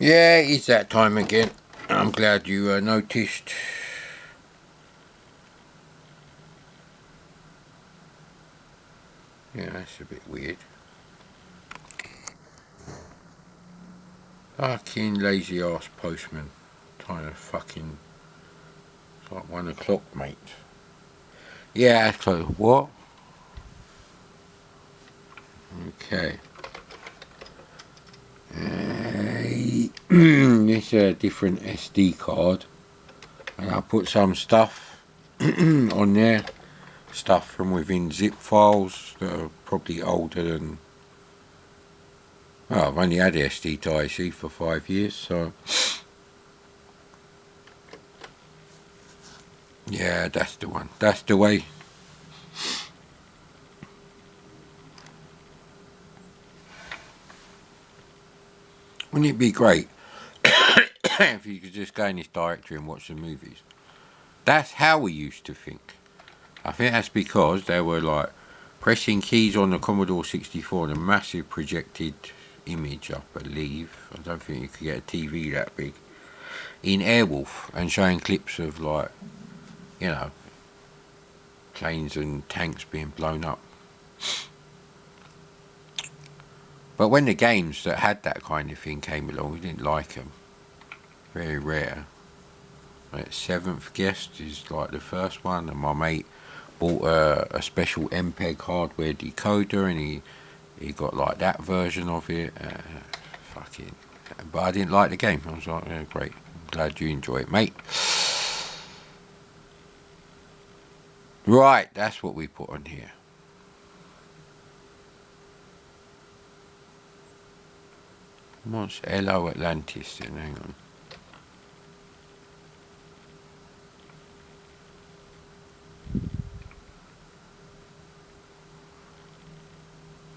Yeah, it's that time again. I'm glad you noticed. Yeah, that's a bit weird. Fucking lazy ass postman. Trying to fucking... It's like 1 o'clock, mate. Yeah, so what? Okay. It's a different SD card. And I put some stuff on there. Stuff from within zip files that are probably older than... Well, I've only had the SD to IC for 5 years, so... Yeah, that's the one. That's the way. Wouldn't it be great if you could just go in this directory and watch the movies? That's how we used to think. I think that's because they were like pressing keys on the Commodore 64 and a massive projected image, I believe. I don't think you could get a TV that big. In Airwolf, and showing clips of, like, you know, planes and tanks being blown up. But when the games that had that kind of thing came along, we didn't like them. Very rare. Like, Seventh Guest is like the first one, and my mate bought a special MPEG hardware decoder, and he got like that version of it. Fucking, but I didn't like the game. I was like, yeah, great, I'm glad you enjoy it, mate. Right, that's what we put on here. What's Hello Atlantis then? Hang on.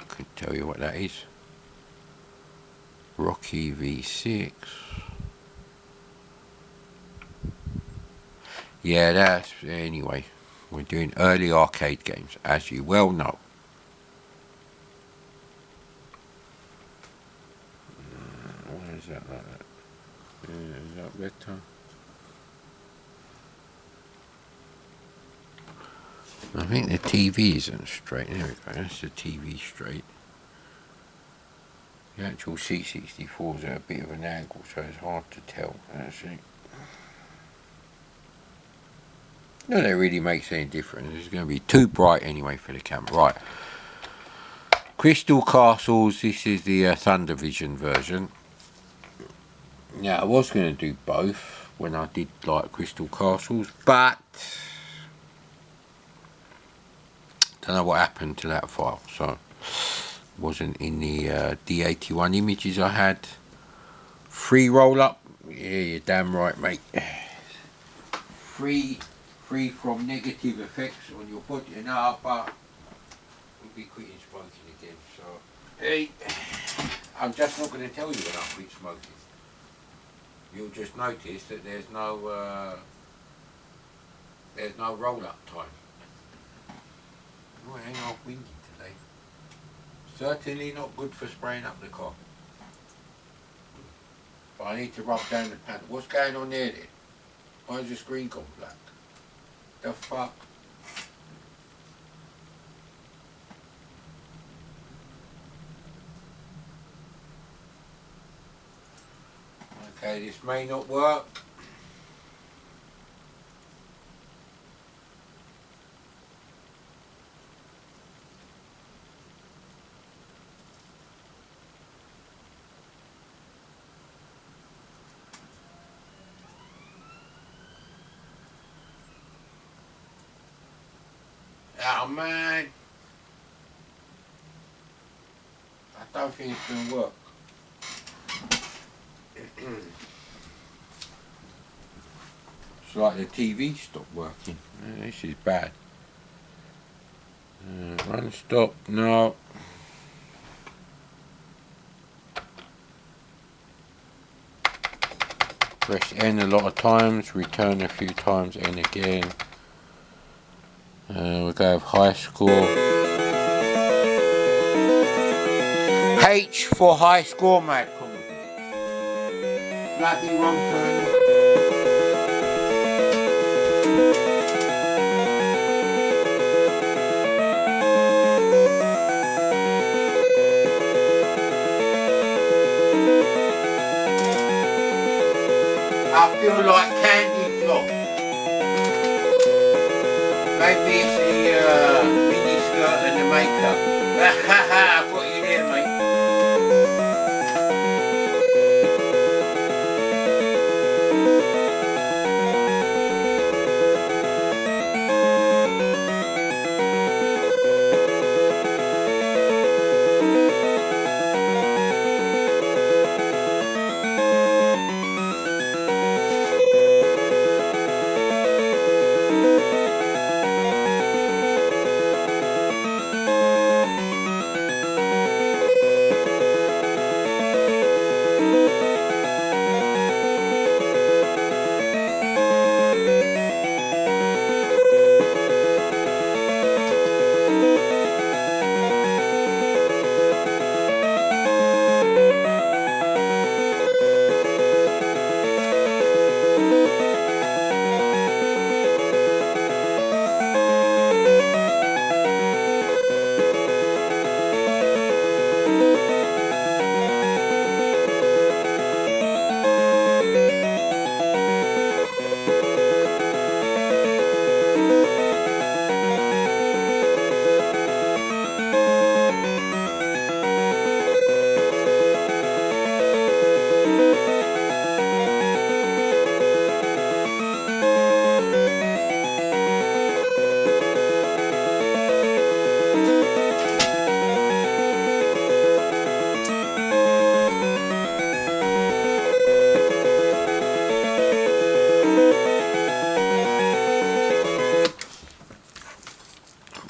Could tell you what that is. Rocky V6. Yeah, that's... Anyway, we're doing early arcade games, as you well know. Why is that like that? Is that better? I think the TV isn't straight. There we go, that's the TV straight. The actual C64 is at a bit of an angle, so it's hard to tell. That's it. No, that really makes any difference. It's going to be too bright anyway for the camera. Right. Crystal Castles, this is the Thundervision version. Now, I was going to do both when I did like Crystal Castles, but don't know what happened to that file, so it wasn't in the D81 images I had. Free roll up, yeah, you're damn right, mate. Free from negative effects on your body. No, but we'll be quitting smoking again, so hey, I'm just not going to tell you when I quit smoking. You'll just notice that there's no roll up time. Oh, I ain't half windy today. Certainly not good for spraying up the car. But I need to rub down the panel. What's going on there then? Why has the screen gone black? The fuck? Okay, this may not work. Oh man, I don't think it's going to work. It's like the TV stopped working. This is bad. Run stop, no. Press N a lot of times, return a few times, N again. We'll go with high score. H for high score, mate. bloody wrong turn. I feel like candy floss. Maybe it's the mini skirt and the makeup. I've got you there, mate.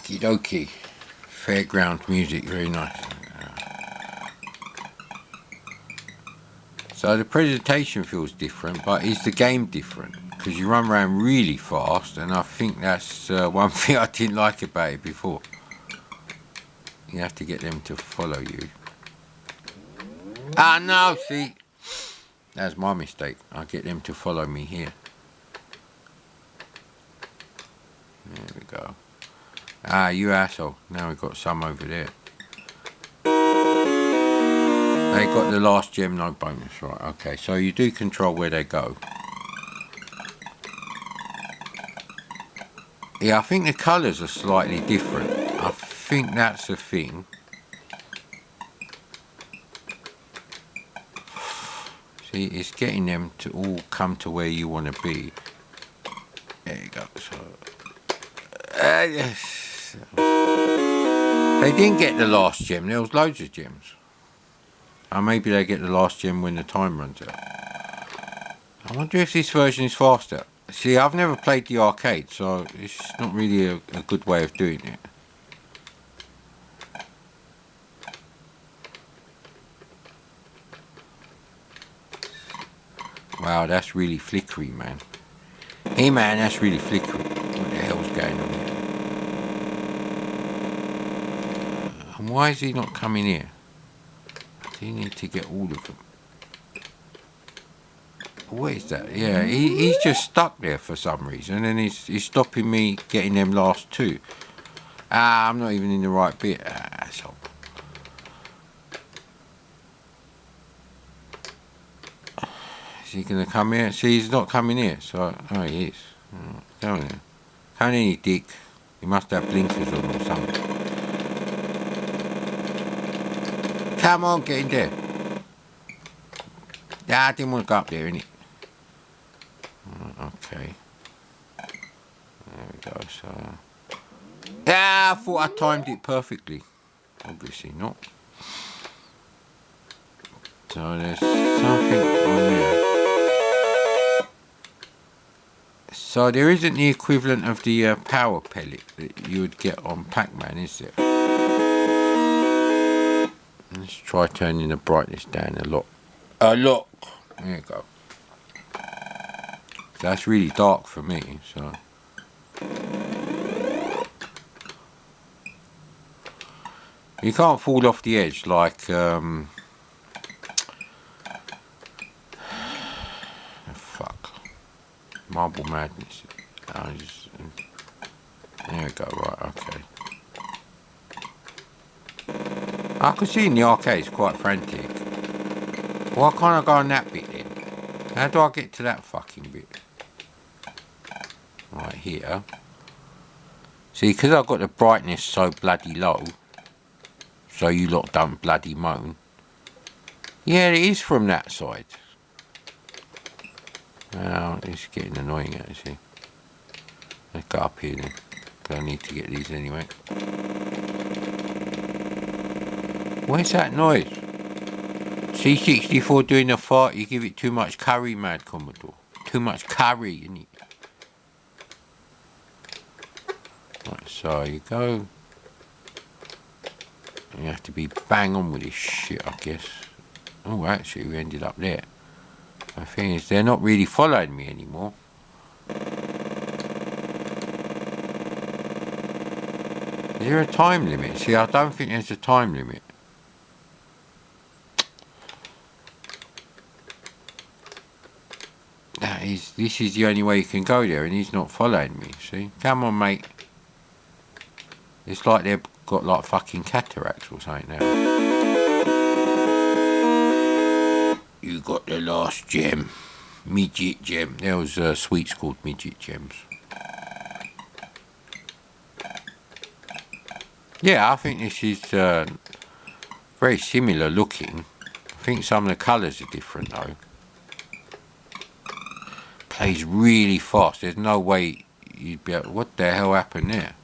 Okie dokie. Fairground music, very nice. So the presentation feels different, but is the game different? Because you run around really fast, and I think that's one thing I didn't like about it before. You have to get them to follow you. Ah, no, see? That's my mistake. I get them to follow me here. There we go. Ah, you asshole. Now we've got some over there. They got the last gem, no bonus. Right, okay. So you do control where they go. Yeah, I think the colours are slightly different. I think that's the thing. See, it's getting them to all come to where you want to be. There you go. So, yes. They didn't get the last gem. There was loads of gems. Maybe they get the last gem when the time runs out. I wonder if this version is faster. See, I've never played the arcade, so it's not really a good way of doing it. Wow, that's really flickery, man. Hey, man, that's really flickery. What the hell's going on here? And why is he not coming here? Do you need to get all of them? What is that? Yeah, he's just stuck there for some reason, and he's stopping me getting them last two. Ah, I'm not even in the right bit. Ah, asshole. Is he gonna come here? See, he's not coming here. So, oh, he is. Go on there. Come on in, you dick. He must have blinkers on or something. Come on, get in there. Ah, I didn't want to go up there, innit? Okay. There we go, so... Ah, I thought I timed it perfectly. Obviously not. So there's something on there. So there isn't the equivalent of the power pellet that you would get on Pac-Man, is there? Let's try turning the brightness down a lot. A lot! There you go. That's really dark for me, so... You can't fall off the edge like Marble Madness. There we go, right, okay. I could see in the arcade it's quite frantic. Why can't I go on that bit then? How do I get to that fucking bit? Right here. See, because I've got the brightness so bloody low, so you lot don't bloody moan. Yeah, it is from that side. Now, it's getting annoying actually. Let's go up here then. I need to get these anyway. Where's that noise? C64 doing a fart, you give it too much curry, Mad Commodore. Too much curry, innit? Right, so you go. You have to be bang on with this shit, I guess. Oh, actually, we ended up there. The thing is, they're not really following me anymore. Is there a time limit? See, I don't think there's a time limit. This is the only way you can go there, and he's not following me, see? Come on, mate. It's like they've got like fucking cataracts or something now. You got the last gem. Midget gem. There was sweets called midget gems. Yeah, I think this is very similar looking. I think some of the colours are different though. Plays really fast. There's no way you'd be able... What the hell happened there?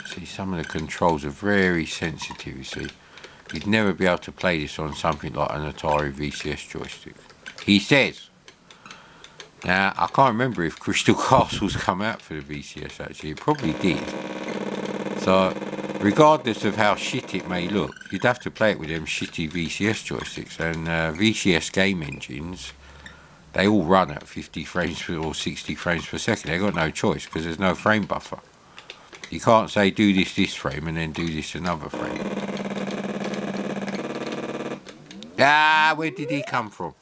See, some of the controls are very sensitive, you see. You'd never be able to play this on something like an Atari VCS joystick. He says. Now, I can't remember if Crystal Castles come out for the VCS actually. It probably did. So, regardless of how shit it may look, you'd have to play it with them shitty VCS joysticks. And VCS game engines, they all run at 50 frames or 60 frames per second. They've got no choice because there's no frame buffer. You can't say do this frame and then do this another frame. Ah, where did he come from?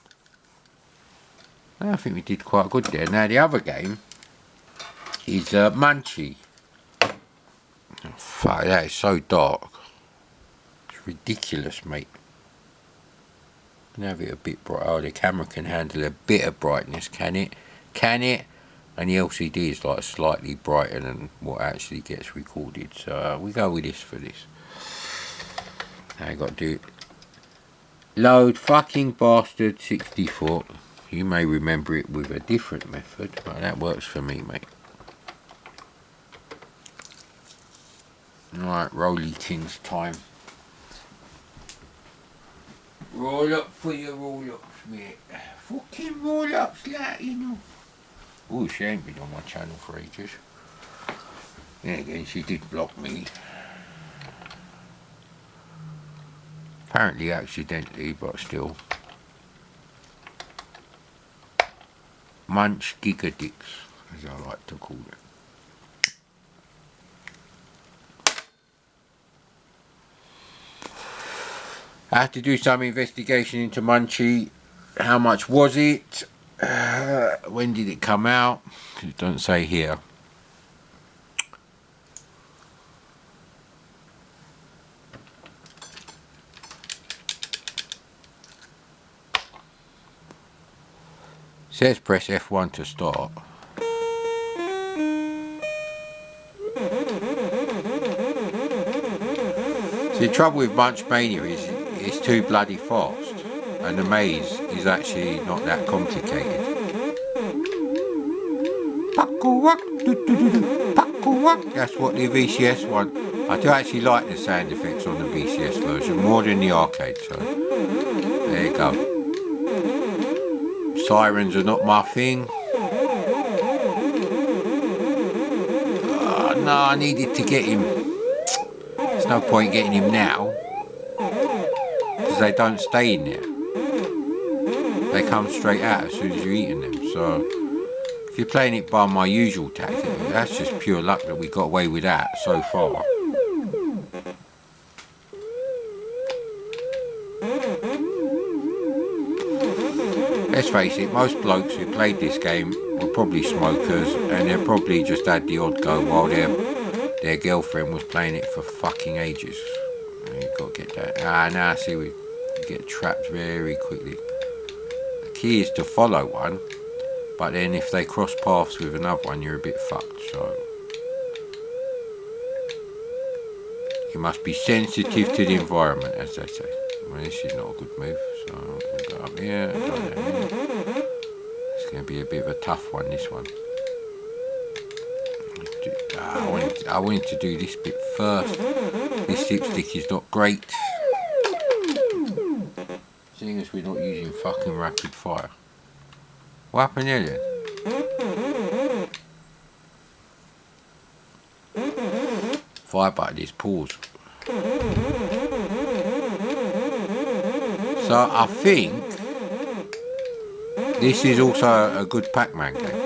I think we did quite good there. Now the other game is Punchy. Oh, fuck, that is so dark. It's ridiculous, mate. Can have it a bit bright. Oh, the camera can handle a bit of brightness, can it? Can it? And the LCD is like slightly brighter than what actually gets recorded. So we go with this for this. Now I got to do it. Load fucking bastard 64. You may remember it with a different method, but that works for me, mate. Right, rolly tins time. Roll up for your roll-ups, mate. Fucking roll-ups, like, you know. Oh, she ain't been on my channel for ages. Then again, she did block me. Apparently accidentally, but still. Munch Gigadicks, as I like to call it. I have to do some investigation into Punchy. How much was it? When did it come out? It doesn't say here. It says press F1 to start. See, the trouble with Munch Mania is it's too bloody fast, and the maze is actually not that complicated. That's what the VCS one. I do actually like the sound effects on the VCS version more than the arcade, so there you go. Sirens are not my thing. Oh, no, I needed to get him. There's no point getting him now, because they don't stay in there. They come straight out as soon as you're eating them. So if you're playing it by my usual tactic, that's just pure luck that we got away with that so far. let's face it, most blokes who played this game were probably smokers, and they probably just had the odd go while their girlfriend was playing it for fucking ages. You've got to get that. Now see, we get trapped very quickly. The key is to follow one, but then if they cross paths with another one, you're a bit fucked. So you must be sensitive to the environment, as they say. Well, this is not a good move, so I'm going to go up here, go down here. It's going to be a bit of a tough one, this one. I wanted to do this bit first. This ZIPSTIK is not great, seeing as we're not using fucking rapid fire. What happened here then? Fire button is paused. So I think this is also a good Pac-Man game.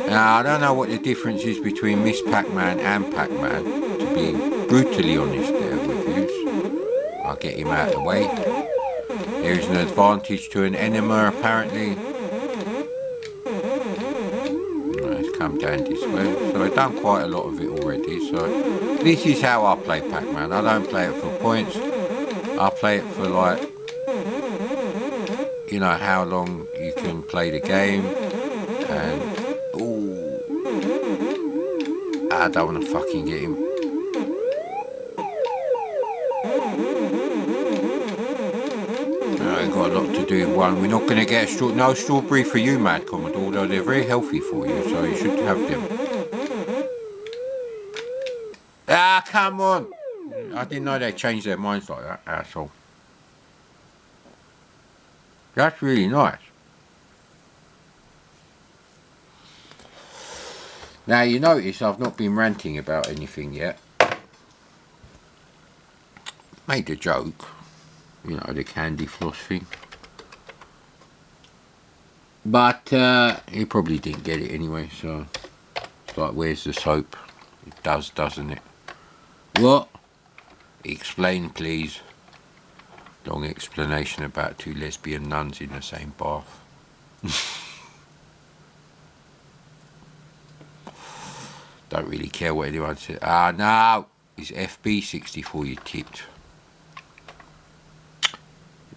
Now I don't know what the difference is between Miss Pac-Man and Pac-Man, to be brutally honest there with you. I'll get him out of the way. There is an advantage to an enema apparently. Let's come down this way. So I've done quite a lot of it already. So this is how I play Pac-Man. I don't play it for points. I play it for, like, you know, how long you can play the game. And I don't want to fucking get him. I've got a lot to do with one. We're not going to get no strawberry for you, MADCOMMODORE, although they're very healthy for you, so you should have them. Ah, come on! I didn't know they changed their minds like that, asshole. That's really nice. Now you notice I've not been ranting about anything yet. Made a joke, you know, the candy floss thing. But he probably didn't get it anyway, so it's like, where's the soap? It does, doesn't it? What? Explain, please. Long explanation about two lesbian nuns in the same bath. Don't really care what anyone says. Ah, no! It's FB64, you tit.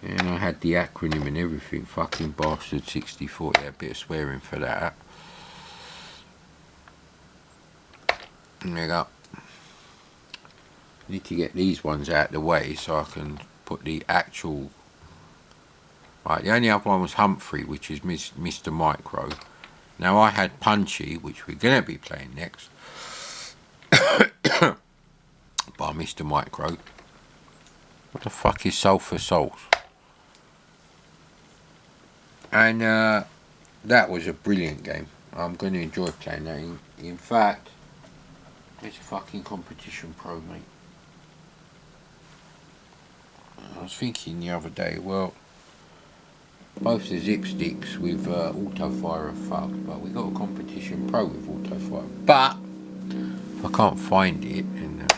And I had the acronym and everything. Fucking bastard 64. Yeah, a bit of swearing for that. There you go. Need to get these ones out of the way so I can put the actual... Right, the only other one was Humphrey, which is Mr. Micro. Now I had Punchy, which we're going to be playing next. By Mr. Micro. What the fuck is Sulphur Souls? And that was a brilliant game. I'm going to enjoy playing that. In fact, it's a fucking competition pro, mate. I was thinking the other day, well, both the ZIPSTIKs with auto fire are fucked, but we got a competition pro with auto fire. But if I can't find it, and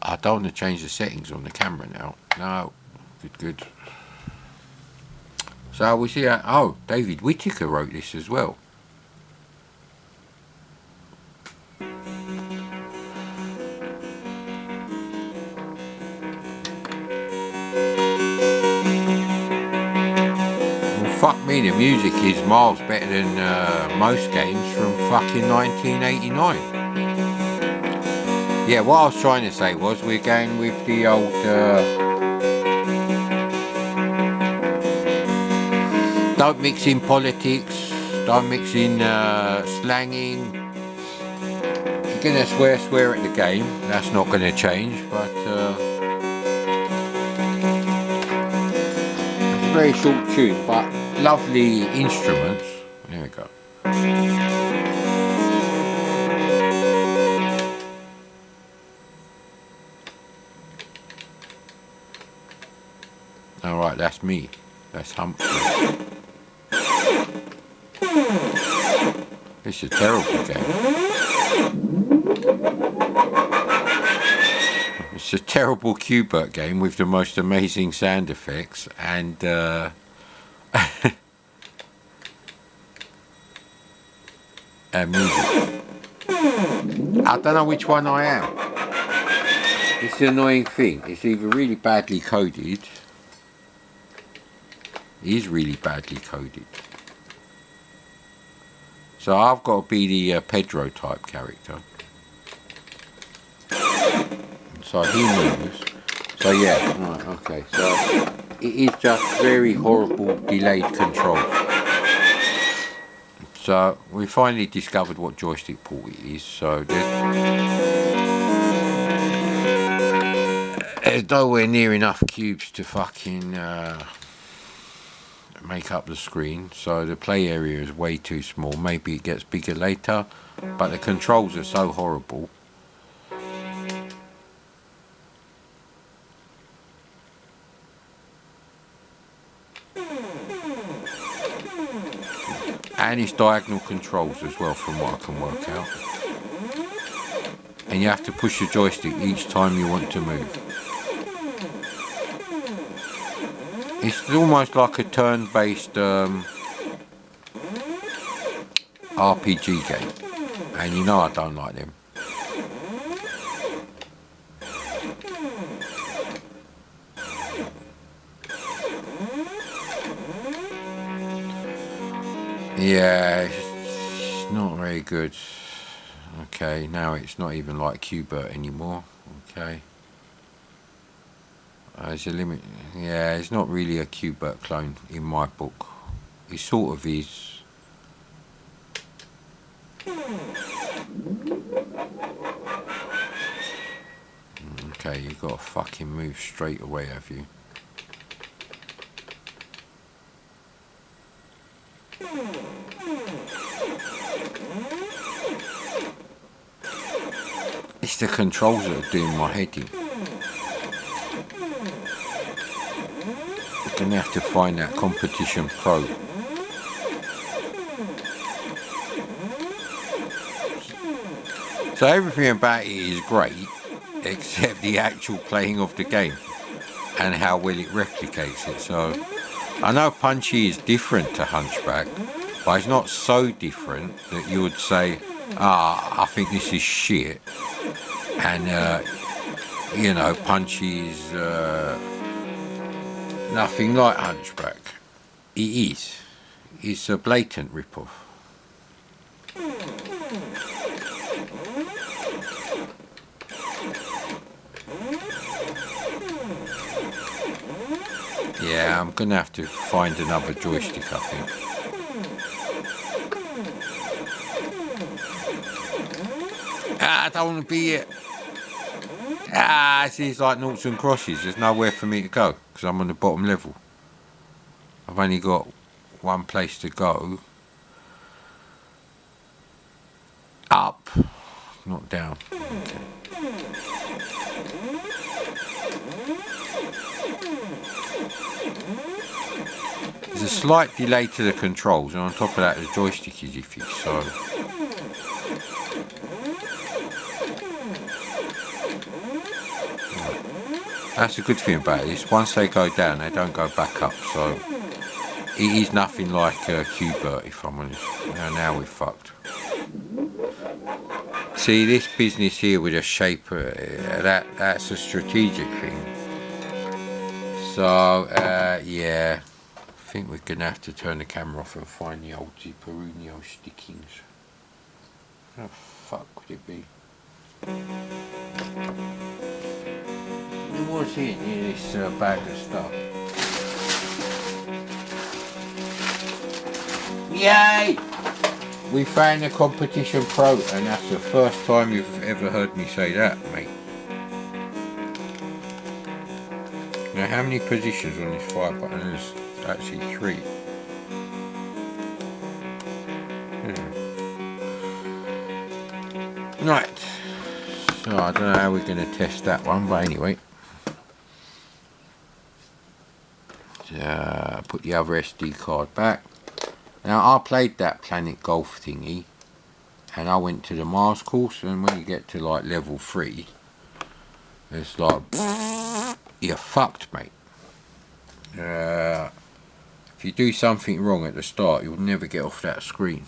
I don't want to change the settings on the camera now. No, good. So we see how, oh, David Whittaker wrote this as well. Fuck me, the music is miles better than most games from fucking 1989. Yeah, what I was trying to say was we're going with the old don't mix in politics, don't mix in slanging. If you're gonna swear at the game, that's not gonna change, but it's a very short tune, but lovely instruments. There we go. Alright, that's me. That's Humphrey. It's a terrible game. It's a terrible QBERT game with the most amazing sound effects and and music. I don't know which one I am. It's the annoying thing. It's either really badly coded. It is really badly coded. So I've got to be the Pedro type character. So he moves. So yeah, right, okay. So it is just very horrible delayed control. So we finally discovered what joystick port it is. So there's nowhere near enough cubes to fucking make up the screen. So the play area is way too small. Maybe it gets bigger later, but the controls are so horrible. And it's diagonal controls as well, from what I can work out. And you have to push the joystick each time you want to move. It's almost like a turn-based RPG game. And you know I don't like them. Yeah, it's not very good. Okay, now it's not even like QBERT anymore. Okay. There's a limit. Yeah, it's not really a QBERT clone in my book. It sort of is. Okay, you've got to fucking move straight away, have you? It's the controls that are doing my head in. I'm gonna have to find that Competition Pro. So everything about it is great, except the actual playing of the game and how well it replicates it. So I know Punchy is different to Hunchback, but it's not so different that you would say, I think this is shit. And, you know, Punchy is nothing like Hunchback. It is. It's a blatant rip-off. Yeah, I'm gonna have to find another joystick, I think. I don't want to be it. This is like noughts and crosses. There's nowhere for me to go because I'm on the bottom level. I've only got one place to go. Up, not down. Okay. There's a slight delay to the controls, and on top of that the joystick is iffy, so that's a good thing about this. Once they go down, they don't go back up, so it is nothing like QBERT, if I'm honest. Now we're fucked. See, this business here with a shape, that's a strategic thing. So, yeah, I think we're going to have to turn the camera off and find the old Zipperunio stickings. How the fuck could it be? What's in this bag of stuff? Yay! We found the Competition Pro, and that's the first time you've ever heard me say that, mate. Now, how many positions on this fire button? There's actually 3. Right. So I don't know how we're going to test that one, but anyway. Put the other SD card back. Now I played that Planet Golf thingy and I went to the Mars course, and when you get to like level 3, it's like you're fucked, mate. If you do something wrong at the start, you'll never get off that screen.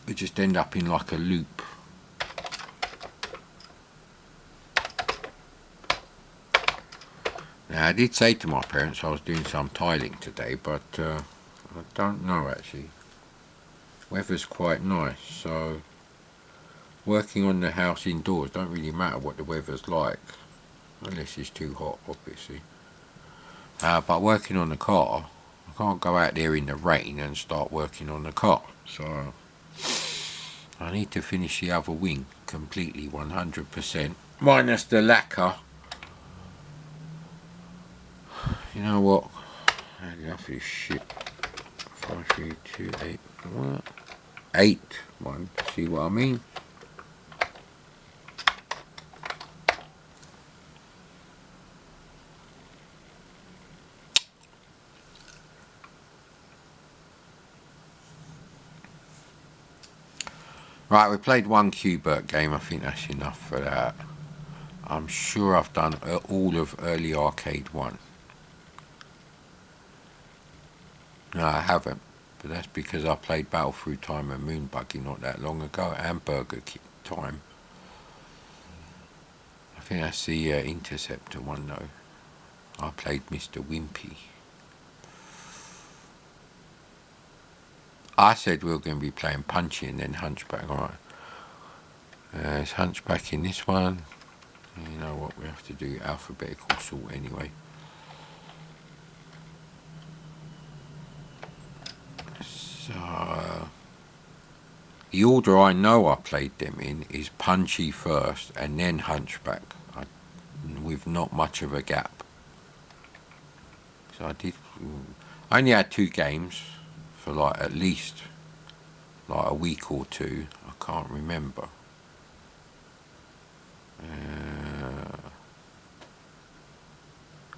You just end up in like a loop. Now, I did say to my parents I was doing some tiling today, but I don't know actually. Weather's quite nice, so working on the house indoors don't really matter what the weather's like, unless it's too hot, obviously. But working on the car, I can't go out there in the rain and start working on the car, so I need to finish the other wing completely, 100%, minus the lacquer. You know what? I had enough of this shit. 5, 3, 2, 8, what? 8, 1. See what I mean? Right, we played one QBERT game. I think that's enough for that. I'm sure I've done all of early arcade 1. No, I haven't, but that's because I played Battle Through Time and Moonbuggy not that long ago, and Burger King Time. I think that's the Interceptor one though. I played Mr. Wimpy. I said we were going to be playing Punchy and then Hunchback. Alright. It's Hunchback in this one. You know what, we have to do alphabetical sort anyway. So the order I know I played them in is Punchy first and then Hunchback, with not much of a gap. So I only had 2 games for like at least like a week or 2. I can't remember.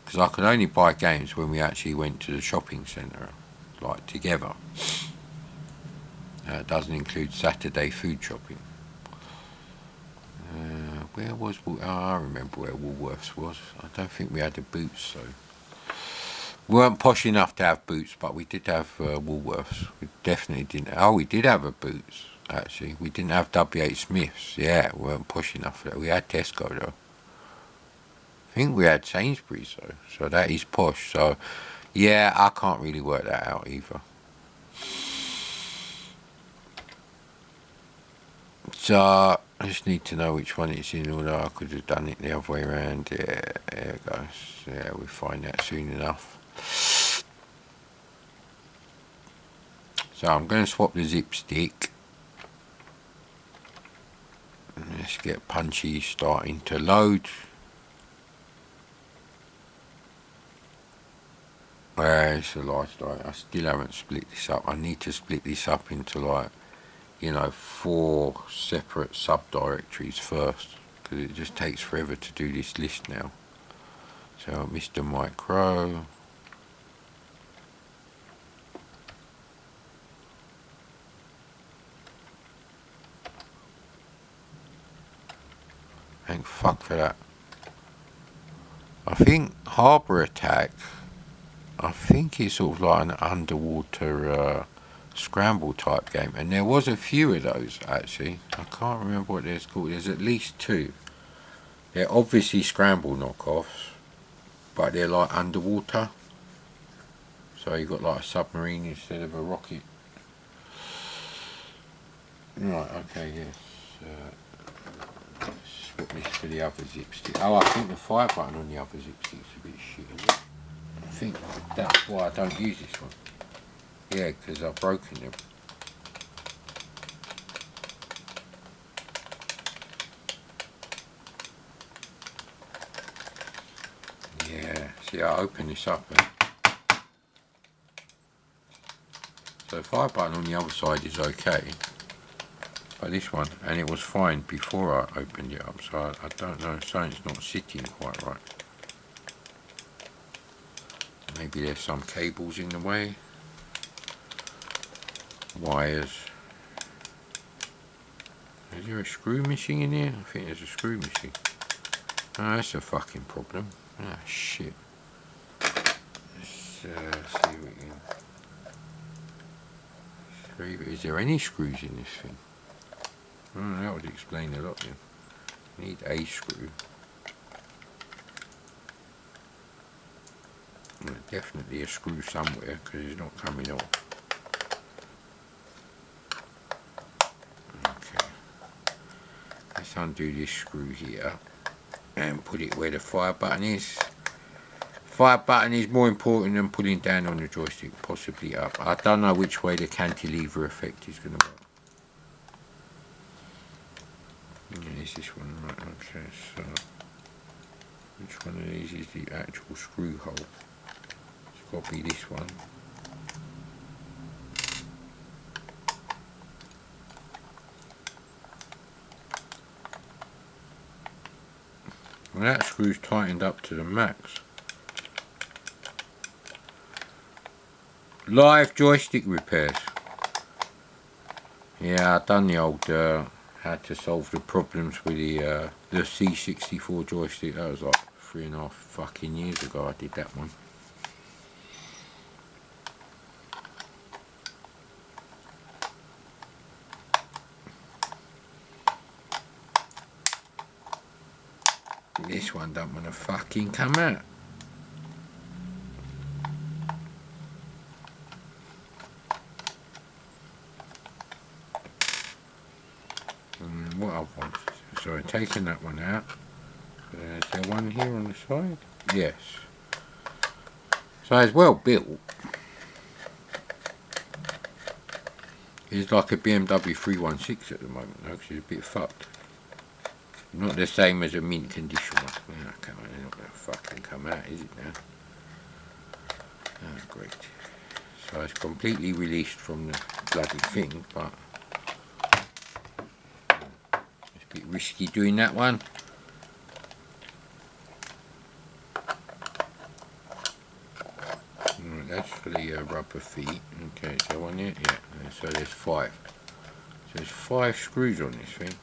Because I could only buy games when we actually went to the shopping centre, like together. It doesn't include Saturday food shopping. Where was I remember where Woolworths was. I don't think we had the Boots, so we weren't posh enough to have Boots, but we did have Woolworths. We definitely didn't. Oh, we did have a Boots actually. We didn't have WH Smiths. Yeah, we weren't posh enough for that. We had Tesco though. I think we had Sainsbury's though, so that is posh. So yeah, I can't really work that out either. So I just need to know which one it's in, although I could have done it the other way around. Yeah, there it goes. Yeah, we'll find that soon enough. So I'm going to swap the ZIPSTIK. Let's get Punchy starting to load. Where's the lifestyle? I still haven't split this up. I need to split this up into like, you know, 4 separate subdirectories first, because it just takes forever to do this list now. So Mr. Micro. Thank fuck for that. I think Harbour Attack, I think it's sort of like an underwater scramble type game, and there was a few of those actually. I can't remember what they're called. There's at least 2. They're obviously scramble knockoffs, but they're like underwater. So you've got like a submarine instead of a rocket. Right, okay, yes. Swap this for the other ZIPSTIK. Oh, I think the 5 button on the other ZIPSTIK's a bit shit, isn't it? I think that's why I don't use this one. Yeah, because I've broken them. Yeah, see, I open this up. So 5 button on the other side is okay. But this one, and it was fine before I opened it up, so I don't know, something's not sitting quite right. Maybe there's some cables in the way. Wires. there a screw missing in here? I think there's a screw missing. Oh, that's a fucking problem. Ah, shit. Let's see if we can... Is there any screws in this thing? Oh, that would explain a lot then. Need a screw. Well, definitely a screw somewhere because it's not coming off. Okay. Let's undo this screw here and put it where the fire button is. Fire button is more important than pulling down on the joystick, possibly up. I don't know which way the cantilever effect is going to work. Yeah, is this one right? Okay, so which one of these is the actual screw hole? It's got to be this one. Well, that screw's tightened up to the max. Live joystick repairs. Yeah, I've done the old how to solve the problems with the C64 joystick. That was like 3.5 fucking years ago I did that one. This one don't want to fucking come out. What I want, so I'm taking that one out. Is there one here on the side? Yes. So it's well built. It's like a BMW 316 at the moment though, because it's a bit fucked. Not the same as a mint condition one. Oh, come on, it's not going to fucking come out, is it now? Oh, great. So it's completely released from the bloody thing, but it's a bit risky doing that one. Right, that's for the rubber feet. Okay, is there one here? Yeah, so there's 5. So there's 5 screws on this thing.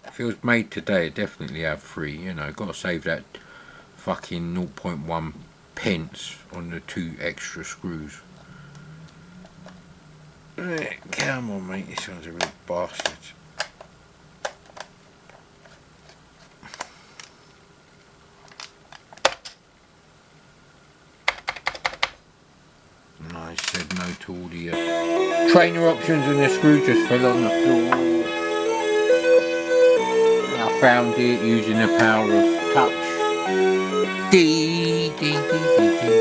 If it was made today, I'd definitely have 3, you know, got to save that fucking 0.1 pence on the 2 extra screws. Right, come on mate, this one's a real bastard. And I said no to all the trainer options, and the screw just fell on the floor. I found it using the power of touch. Dee, dee, dee, dee, dee.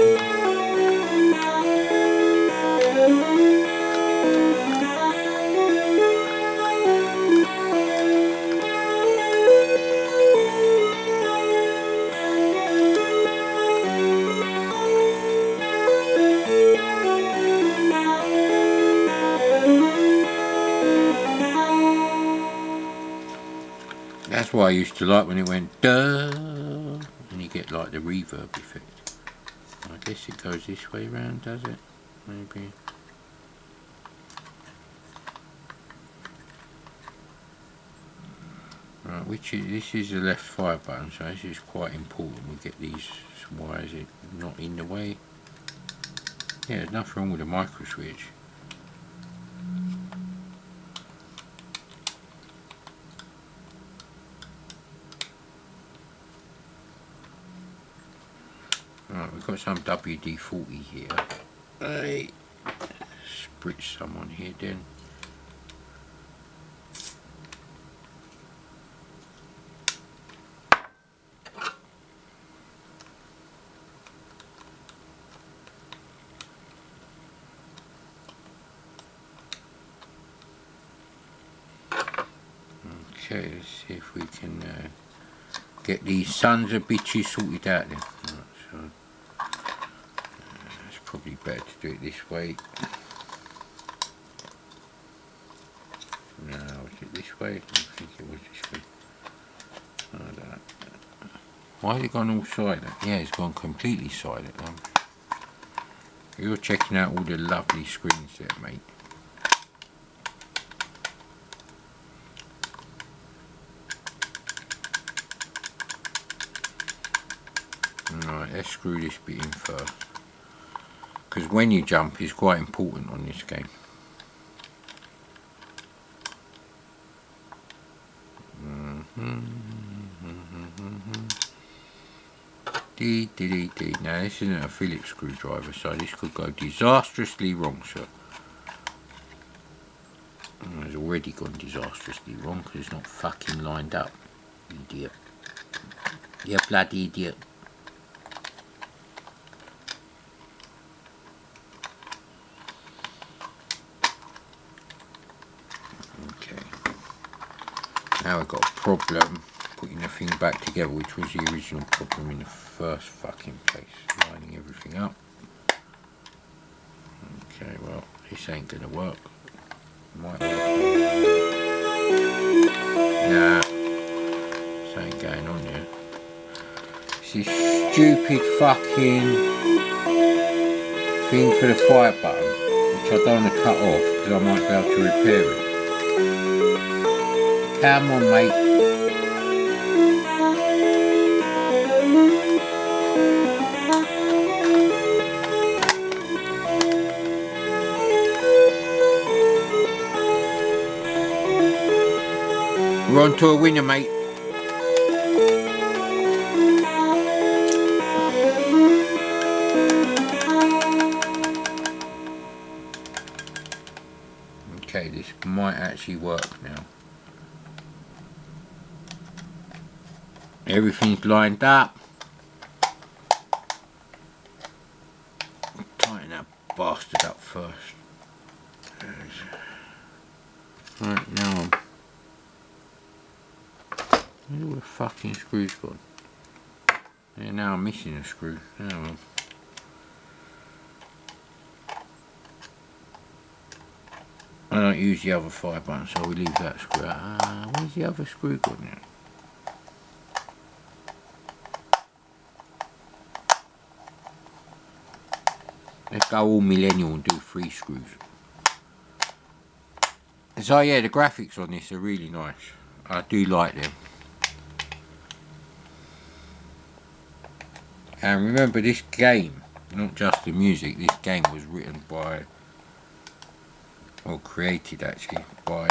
That's why I used to like when it went duh, and you get like the reverb effect. I guess it goes this way round, does it? Maybe. Right, this is the left fire button, so this is quite important. We get these wires not in the way. Yeah, there's nothing wrong with the micro switch. Right, we've got some WD-40 here. Hey, spritz some on here then. Okay, let's see if we can get these sons of bitches sorted out then. Right, so it's probably better to do it this way. No, was it this way? I think it was this way. I don't know. Why has it gone all sided? Yeah, it's gone completely sided. You're checking out all the lovely screens there, mate. Right, let's screw this bit in first, because when you jump is quite important on this game. Now this isn't a Phillips screwdriver, so this could go disastrously wrong, sir. It's already gone disastrously wrong because it's not fucking lined up. Idiot. You bloody idiot. Okay. Now I've got a problem putting the thing back together, which was the original problem in the first fucking place. Lining everything up. Okay, well, this ain't gonna work. Might work. Nah. This ain't going on there. This stupid fucking thing for the fire button, which I don't want to cut off because I might be able to repair it. Come on, mate. We're on to a winner, mate. Okay, this might actually work now. Everything's lined up. Tighten that bastard up first. Right, now where's all the fucking screws gone? Yeah, now I'm missing a screw. Oh well. I don't use the other fire button, so we leave that screw out. Where's the other screw gone now? Let's go all millennial and do 3 screws. So yeah, the graphics on this are really nice. I do like them. And remember, this game, not just the music, this game was written by, or created actually, by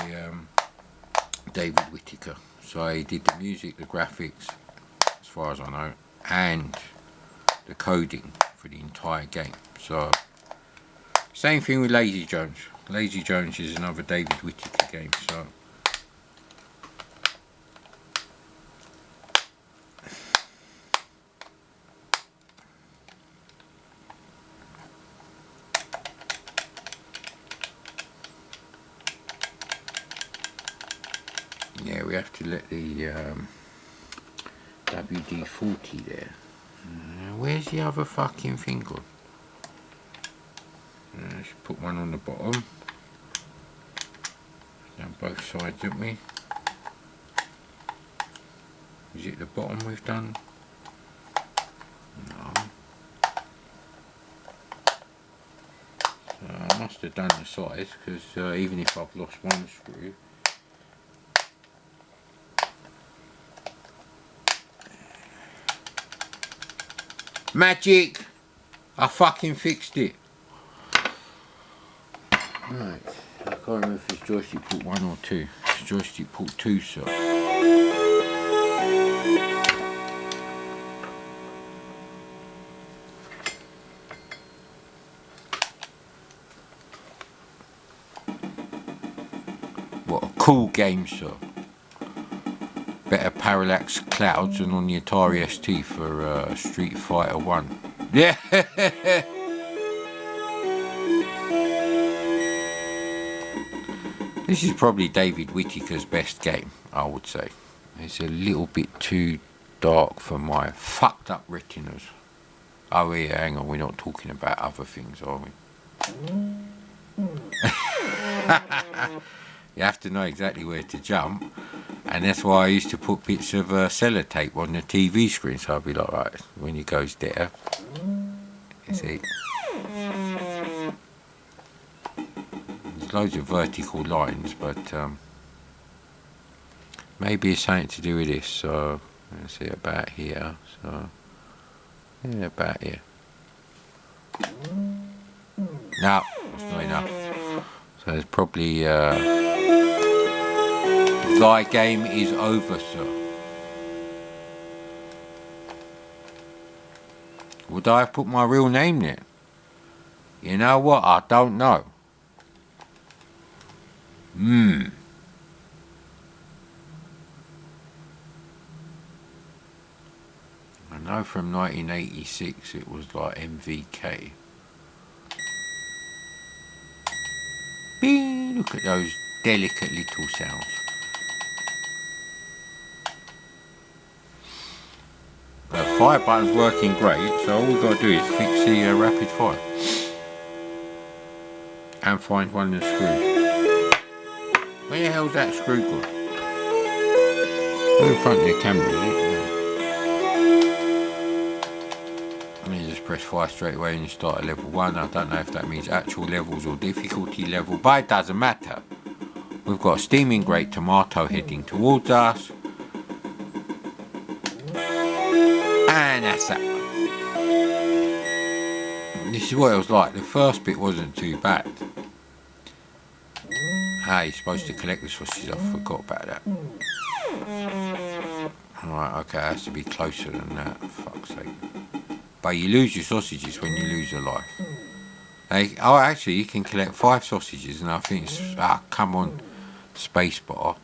David Whittaker. So he did the music, the graphics, as far as I know, and the coding for the entire game. So, same thing with Lazy Jones. Lazy Jones is another David Whittaker game, so. Yeah, we have to let the WD-40 there. Where's the other fucking thing gone? Let's put one on the bottom. Down both sides, don't we? Is it the bottom we've done? No. So I must have done the sides, because even if I've lost one screw, magic! I fucking fixed it. Right, I can't remember if it's joystick port 1 or 2. It's joystick port 2, so. What a cool game, sir. Better parallax clouds than on the Atari ST for Street Fighter 1. Yeah! This is probably David Whittaker's best game, I would say. It's a little bit too dark for my fucked up retinas. Oh yeah, hang on, we're not talking about other things, are we? You have to know exactly where to jump, and that's why I used to put bits of sellotape on the TV screen, so I'd be like, right, when it goes there, you see. There's loads of vertical lines, but maybe it's something to do with this, so let's see about here, so Yeah, about here. No, that's not enough. So there's probably thy game is over, sir. Would I have put my real name there? You know what? I don't know. I know from 1986 it was like MVK. Bing, look at those delicate little sounds. The fire button's working great, so all we've got to do is fix the rapid fire. And find one of the screws. Where the hell's that screw gone? In front of the camera, is it? Let me just press fire straight away and you start at level 1. I don't know if that means actual levels or difficulty level, but it doesn't matter. We've got a steaming great tomato heading towards us. And that's that. This is what it was like. The first bit wasn't too bad. Ah, you're supposed to collect the sausages. I forgot about that. Alright, okay, it has to be closer than that. For fuck's sake. But you lose your sausages when you lose a life. Oh, actually, you can collect 5 sausages, and I think it's... come on, spacebar.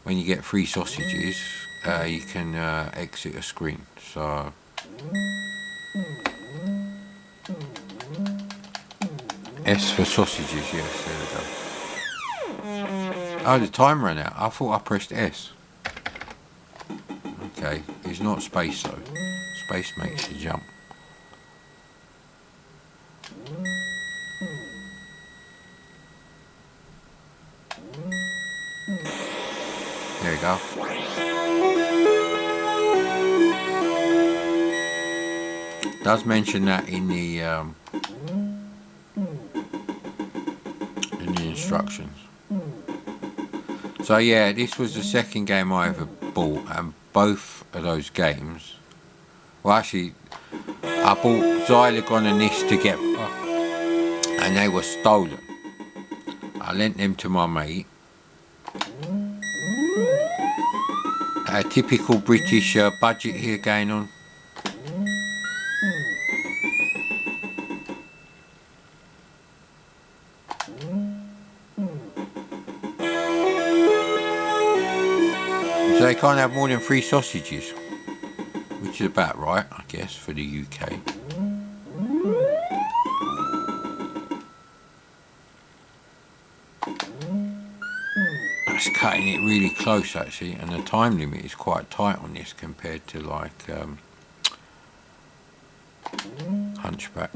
When you get 3 sausages, you can exit a screen. So... S for sausages, yes, there we go. Oh, the time ran out. I thought I pressed S. Okay, it's not space though. Space makes you jump. There we go. Does mention that in the instructions. So yeah, this was the second game I ever bought, and both of those games, well actually I bought Zylogon and this together and they were stolen. I lent them to my mate. A typical British budget here going on. So they can't have more than 3 sausages, which is about right, I guess, for the UK. That's cutting it really close actually, and the time limit is quite tight on this compared to like Hunchback.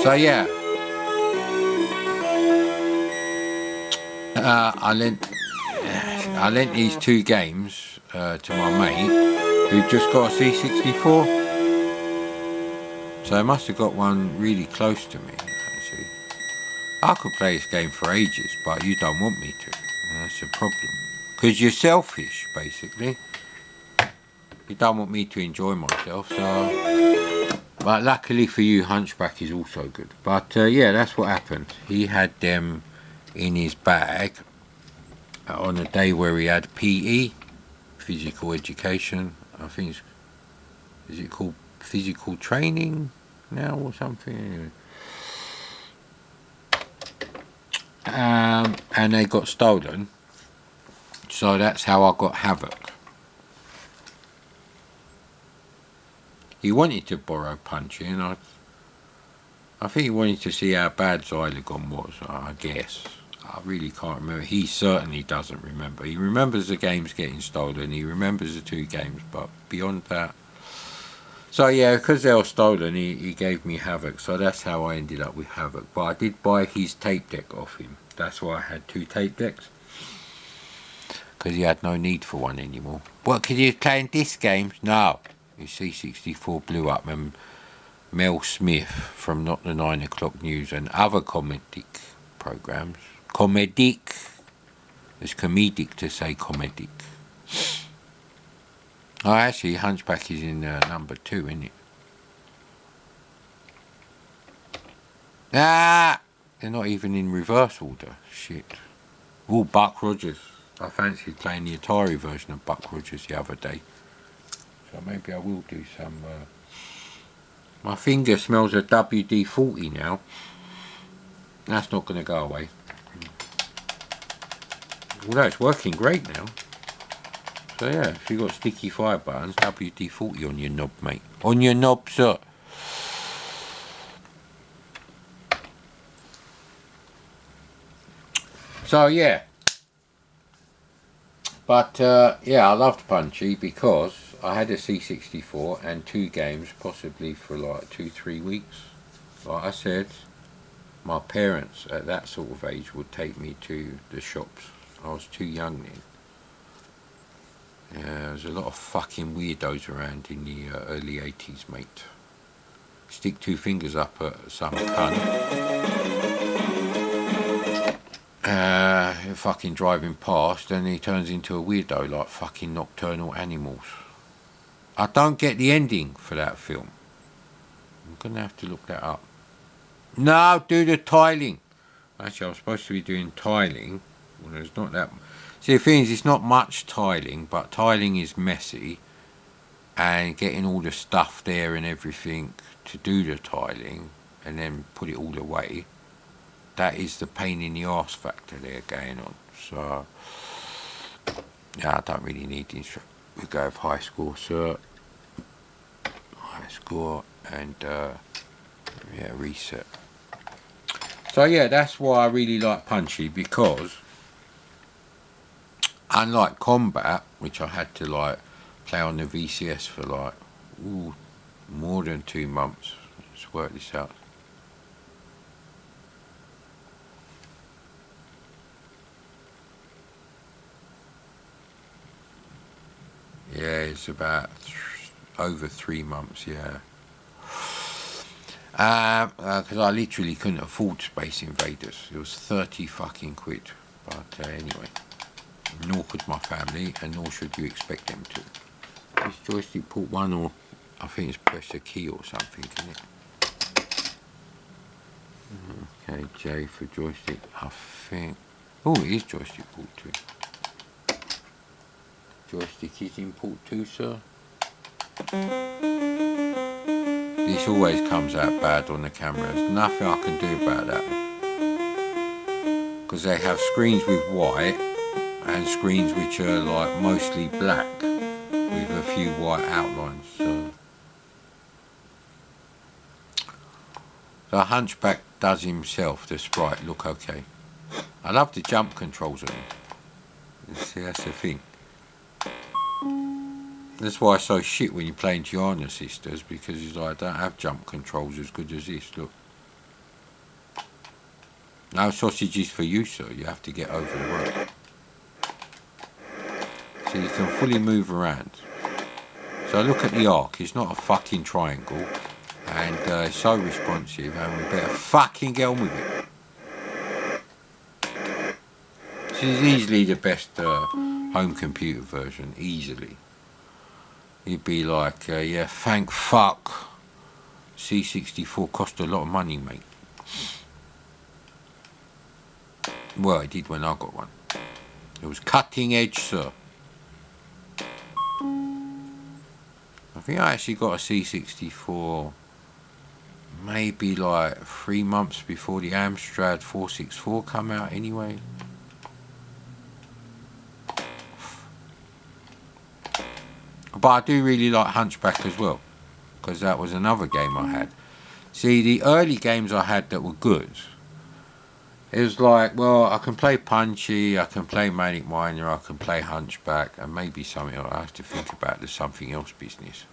So yeah, I lent these 2 games to my mate who just got a C64. So I must have got one really close to me actually. I could play this game for ages, but you don't want me to. And that's a problem. Because you're selfish, basically. You don't want me to enjoy myself, so... But luckily for you, Hunchback is also good. But yeah, that's what happened. He had them in his bag on a day where he had PE, physical education. I think it's, is it called physical training now or something? Anyway. And they got stolen. So that's how I got Havoc. He wanted to borrow Punchy, and I think he wanted to see how bad Zylogon was, I guess. I really can't remember. He certainly doesn't remember. He remembers the games getting stolen. He remembers the 2 games, but beyond that... So yeah, because they were stolen, he gave me Havoc. So that's how I ended up with Havoc. But I did buy his tape deck off him. That's why I had 2 tape decks. Because he had no need for one anymore. What, because he was playing disc games? No. His C64 blew up, and Mel Smith from Not the 9 O'Clock News and other comedic programs. Comedic. It's comedic to say comedic. Oh, actually, Hunchback is in number 2, isn't it? Ah! They're not even in reverse order. Shit. Oh, Buck Rogers. I fancied playing the Atari version of Buck Rogers the other day. So maybe I will do some... My finger smells of WD-40 now. That's not going to go away. Although it's working great now. So yeah, if you've got sticky fire buttons, WD-40 on your knob, mate. On your knob, sir. So yeah. But yeah, I loved Punchy because I had a C64 and 2 games, possibly for like 2-3 weeks. Like I said, my parents at that sort of age would take me to the shops. I was too young then. Yeah, there was a lot of fucking weirdos around in the early 80s, mate. Stick 2 fingers up at some cunt. Fucking driving past, and he turns into a weirdo like fucking Nocturnal Animals. I don't get the ending for that film. I'm gonna have to look that up. No, do the tiling. Actually, I was supposed to be doing tiling. Well, there's not that. See, the thing is, it's not much tiling, but tiling is messy, and getting all the stuff there and everything to do the tiling, and then put it all away. That is the pain in the arse factor there going on. So, yeah, I don't really need the instructor. We go with high score, sir. High score, and yeah, reset. So yeah, that's why I really like Punchy, because unlike Combat, which I had to like play on the VCS for like more than 2 months. Let's work this out. Yeah, it's about over 3 months, yeah. Because I literally couldn't afford Space Invaders. It was 30 fucking quid. But anyway, nor could my family, and nor should you expect them to. Is joystick port 1, or I think it's press a key or something, isn't it? Okay, J for joystick, I think. Oh, it is joystick port 2. Joystick is in port 2, sir. This always comes out bad on the camera. There's nothing I can do about that. Because they have screens with white and screens which are like mostly black with a few white outlines. So Hunchback does himself, the sprite, look okay. I love the jump controls on him. See, that's the thing. That's why it's so shit when you're playing Gianna Sisters, because it's like, I don't have jump controls as good as this, look. No sausages for you, sir, you have to get over the road. So you can fully move around. So look at the arc, it's not a fucking triangle, and it's so responsive, and we better fucking get on with it. This is easily the best home computer version, easily. You'd be like, yeah, thank fuck. C64 cost a lot of money, mate. Well, it did when I got one. It was cutting edge, sir. I think I actually got a C64 maybe like 3 months before the Amstrad 464 come out anyway. But I do really like Hunchback as well, because that was another game I had. See, the early games I had that were good, it was like, well, I can play Punchy, I can play Manic Miner, I can play Hunchback, and maybe something else. I have to think about the something else business.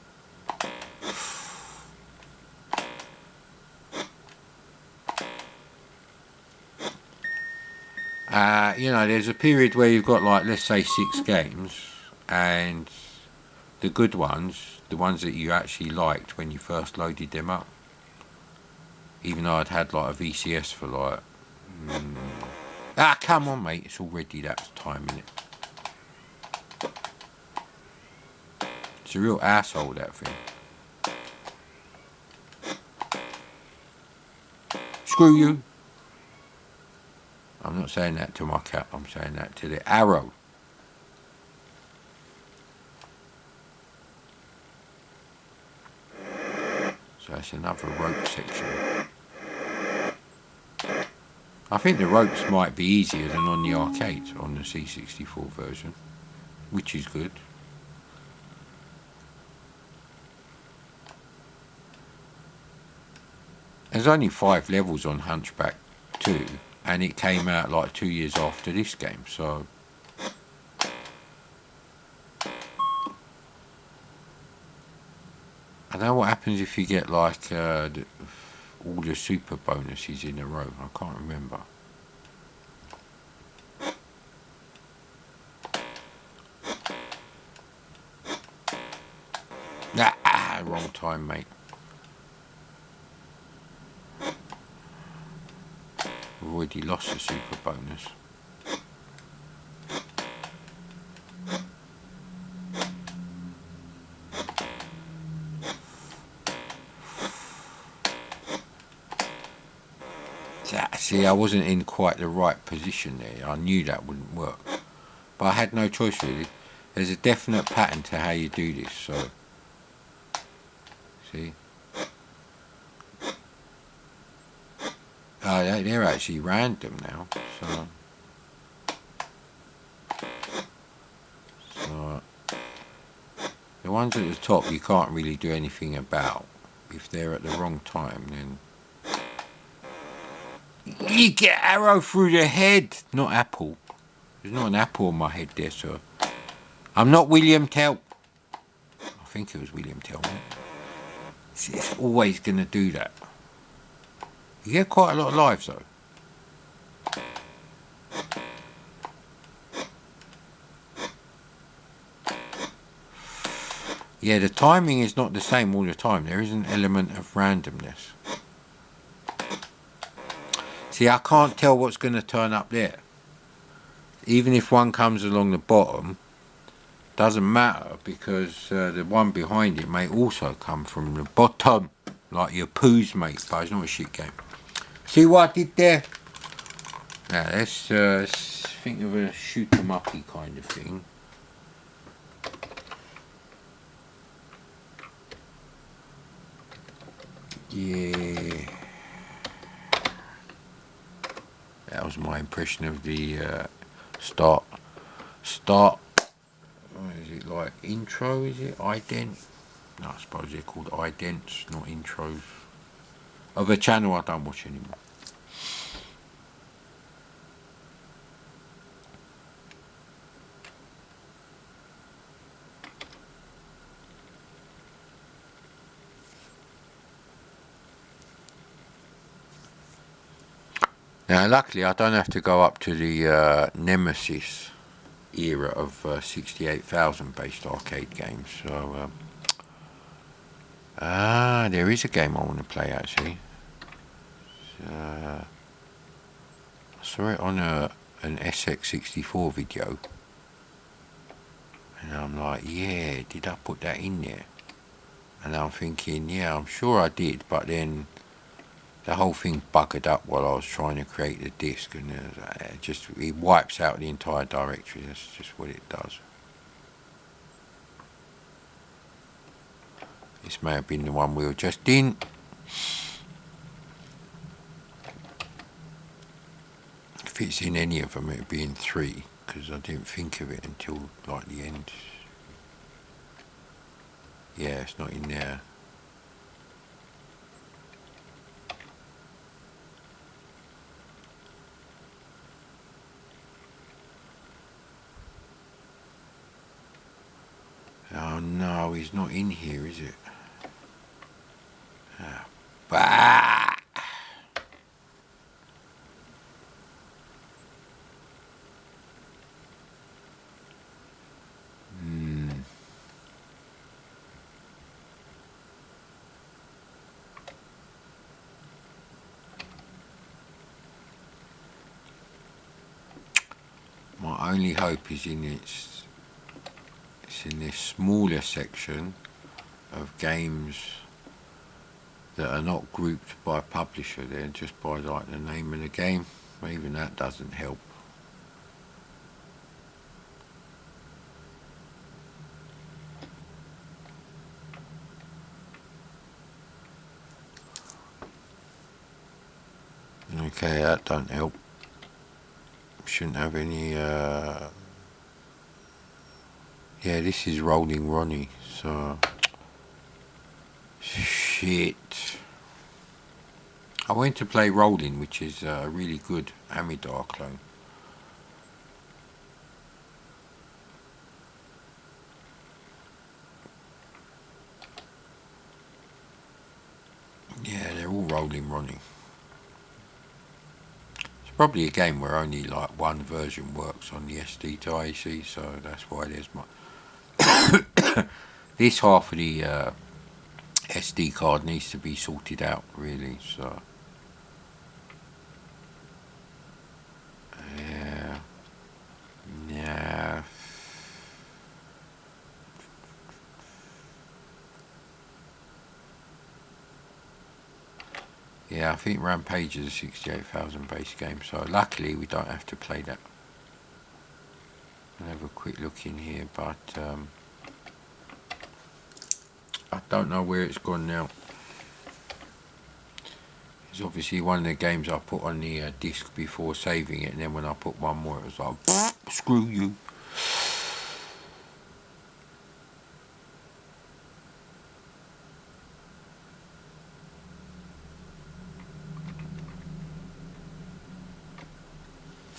You know, there's a period where you've got like, let's say 6 games, and the good ones, the ones that you actually liked when you first loaded them up. Even though I'd had like a VCS for like... come on, mate, it's already that time, innit? It's a real asshole, that thing. Screw you. I'm not saying that to my cat, I'm saying that to the arrow. So that's another rope section. I think the ropes might be easier than on the arcades, on the C64 version, which is good. There's only 5 levels on Hunchback 2, and it came out like 2 years after this game, so... I don't know what happens if you get like all the super bonuses in a row. I can't remember. Wrong time, mate. We've already lost the super bonus. See, I wasn't in quite the right position there. I knew that wouldn't work. But I had no choice, really. There's a definite pattern to how you do this, so... See? They're actually random now, so... The ones at the top you can't really do anything about. If they're at the wrong time, then... You get arrow through the head, not apple. There's not an apple on my head there, sir. I'm not William Tell. I think it was William Tell, wasn't it? It's always going to do that. You get quite a lot of lives, though. Yeah, the timing is not the same all the time. There is an element of randomness. See, I can't tell what's going to turn up there. Even if one comes along the bottom, doesn't matter, because the one behind it may also come from the bottom, like your poos, mate. But it's not a shit game. See what I did there? Now let's think of a shoot 'em uppy kind of thing. Yeah. That was my impression of the start. What is it, like intro, is it? Ident? No, I suppose they're called idents, not intros. Of a channel I don't watch anymore. Now, luckily, I don't have to go up to the Nemesis era of 68,000 based arcade games. So, there is a game I want to play, actually. I saw it on an SX64 video. And I'm like, yeah, did I put that in there? And I'm thinking, yeah, I'm sure I did, but then the whole thing buggered up while I was trying to create the disc, and it wipes out the entire directory. That's just what it does. This may have been the one we were just in. If it's in any of them, it'd be in 3, because I didn't think of it until like the end. Yeah, it's not in there. Oh no, he's not in here, is it? Bah! My only hope is in its It's in this smaller section of games that are not grouped by publisher, they're just by like the name of the game. Even that doesn't help. Okay, that don't help. Shouldn't have any yeah, this is Rolling Ronnie, so shit. I went to play Rolling, which is a really good Amidar clone. Yeah, they're all Rolling Ronnie. It's probably a game where only like one version works on the SD to AC, so that's why there's my this half of the SD card needs to be sorted out, really. So yeah, yeah. Yeah, I think Rampage is a 68,000 base game, so luckily we don't have to play that. I'll have a quick look in here, but I don't know where it's gone now. It's obviously one of the games I put on the disc before saving it, and then when I put one more it was like, screw you.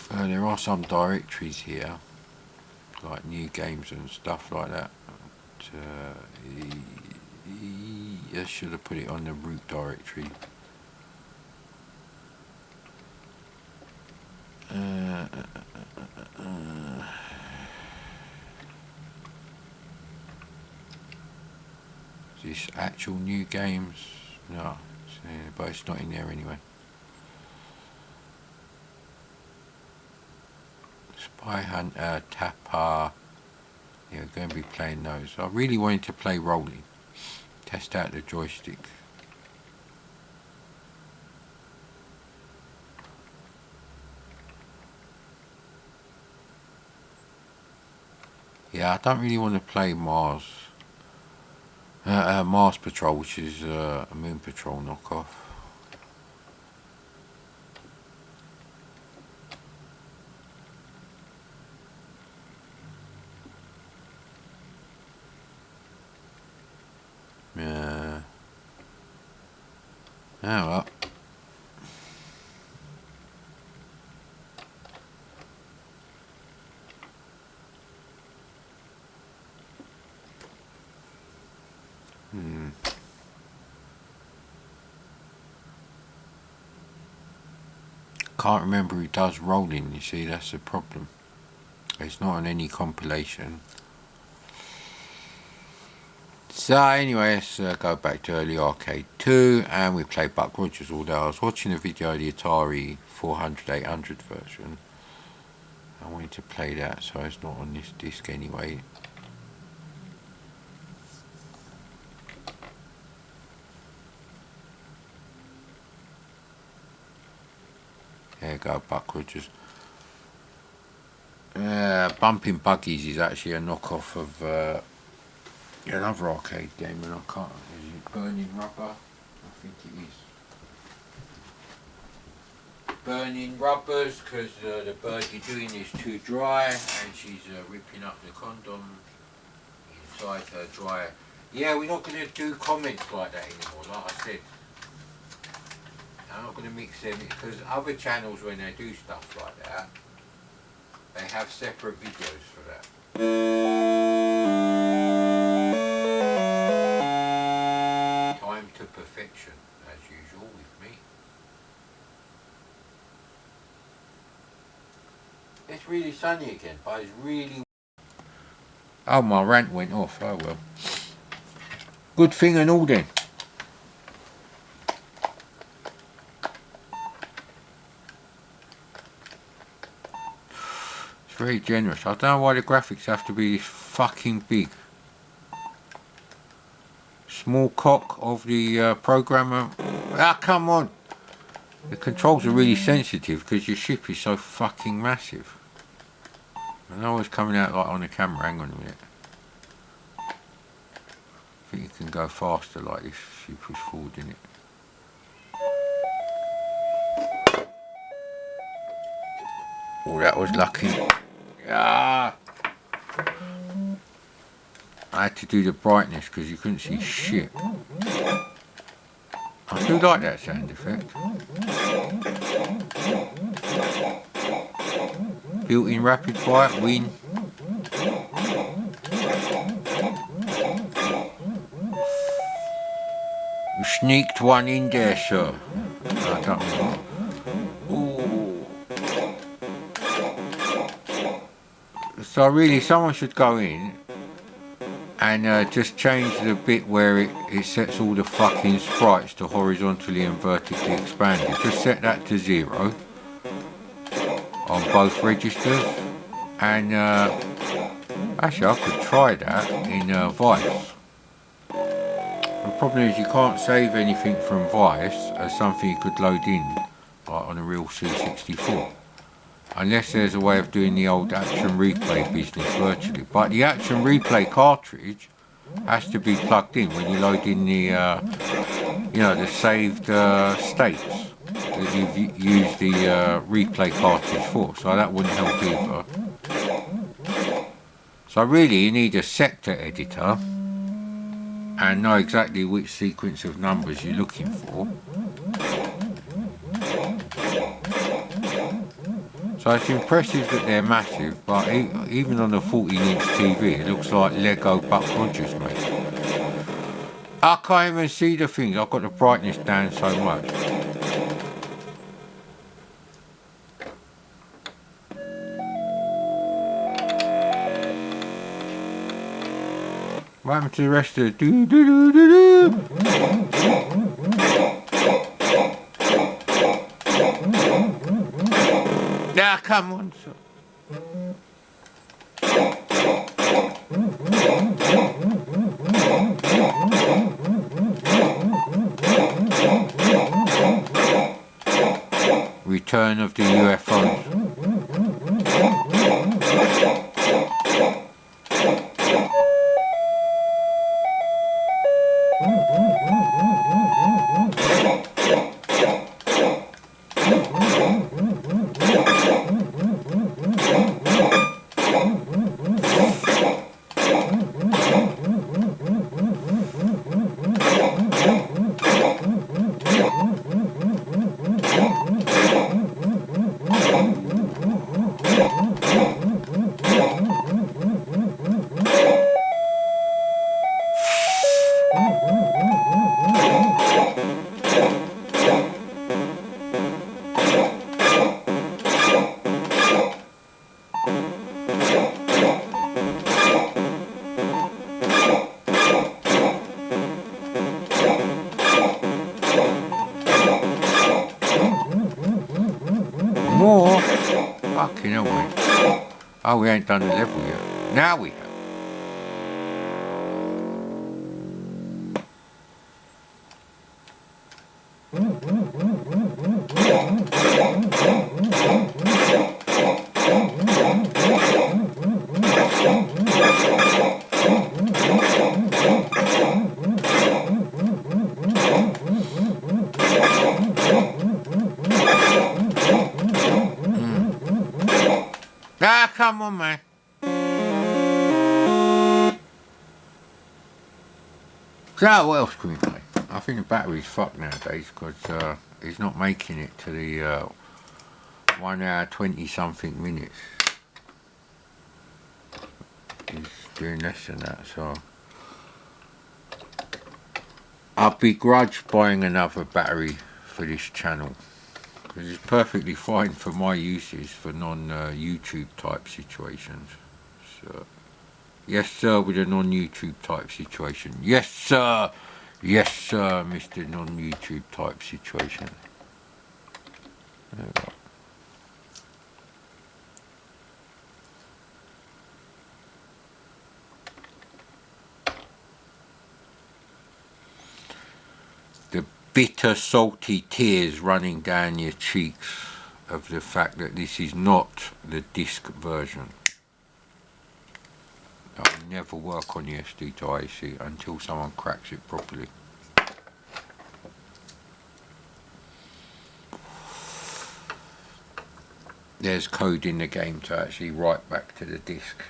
There are some directories here, like new games and stuff like that. I should have put it on the root directory. This actual new games? No, but it's not in there anyway. Spy Hunter, Tapper. Yeah, we're going to be playing those. I really wanted to play Rolling. Test out the joystick. Yeah, I don't really want to play Mars. Mars Patrol, which is a Moon Patrol knockoff. Yeah. Oh well. Can't remember who does Rolling, you see, that's the problem. It's not on any compilation. So anyway, let's go back to early Arcade 2, and we play Buck Rogers all day. I was watching a video of the Atari 400-800 version. I wanted to play that, so it's not on this disc anyway. There you go, Buck Rogers. Bumping Buggies is actually a knockoff of another arcade game, and I can't. Is it Burning Rubber? I think it is. Burning Rubbers, because the bird you're doing is too dry, and she's ripping up the condom inside her dryer. Yeah, we're not going to do comments like that anymore, like I said. I'm not going to mix them, because other channels, when they do stuff like that, they have separate videos for that. Time to perfection, as usual with me. It's really sunny again, but it's really... Oh, my rant went off, oh well. Good thing and all then. very generous. I don't know why the graphics have to be this fucking big. Small cock of the programmer. Ah, come on. The controls are really sensitive because your ship is so fucking massive. I know it's coming out like on the camera. Hang on a minute. I think you can go faster like this if you push forward in it. Oh, that was lucky. Ah! I had to do the brightness because you couldn't see shit. I do like that sound effect. Built-in rapid fire, win. You sneaked one in there, sir. I don't know. So really, someone should go in and just change the bit where it sets all the fucking sprites to horizontally and vertically expanded. Just set that to 0 on both registers, and actually I could try that in Vice. The problem is you can't save anything from Vice as something you could load in like on a real C64. Unless there's a way of doing the old action replay business virtually. But the action replay cartridge has to be plugged in when you load in the, the saved states that you've used the replay cartridge for. So that wouldn't help either. So really you need a sector editor and know exactly which sequence of numbers you're looking for. So it's impressive that they're massive, but even on a 14-inch TV, it looks like Lego Buck Rogers, mate. I can't even see the things. I've got the brightness down so much. What happened to the rest of the do-do-do-do-do? Now, come on, sir. Return of the UFOs. More? Fucking hell, mate. Oh, we ain't done the level yet. Now we have. Ah, come on, man. So, what else can we play? I think the battery's fucked nowadays because it's not making it to the 1 hour 20 something minutes. It's doing less than that, so I begrudge buying another battery for this channel. It's perfectly fine for my uses for non-YouTube type situations. So, yes sir, with a non-YouTube type situation. Yes sir, Mr. non-YouTube type situation. There we go. bitter, salty tears running down your cheeks of the fact that this is not the disc version. That will never work on the SD to IC until someone cracks it properly. There's code in the game to actually write back to the disc,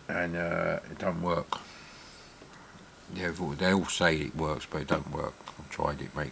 and it don't work. They all say it works, but it don't work. I've tried it, mate.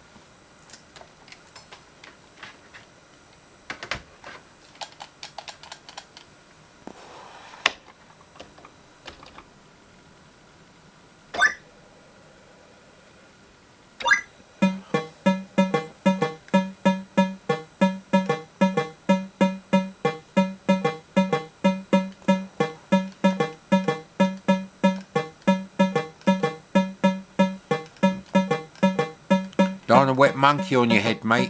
Don't want a wet monkey on your head, mate.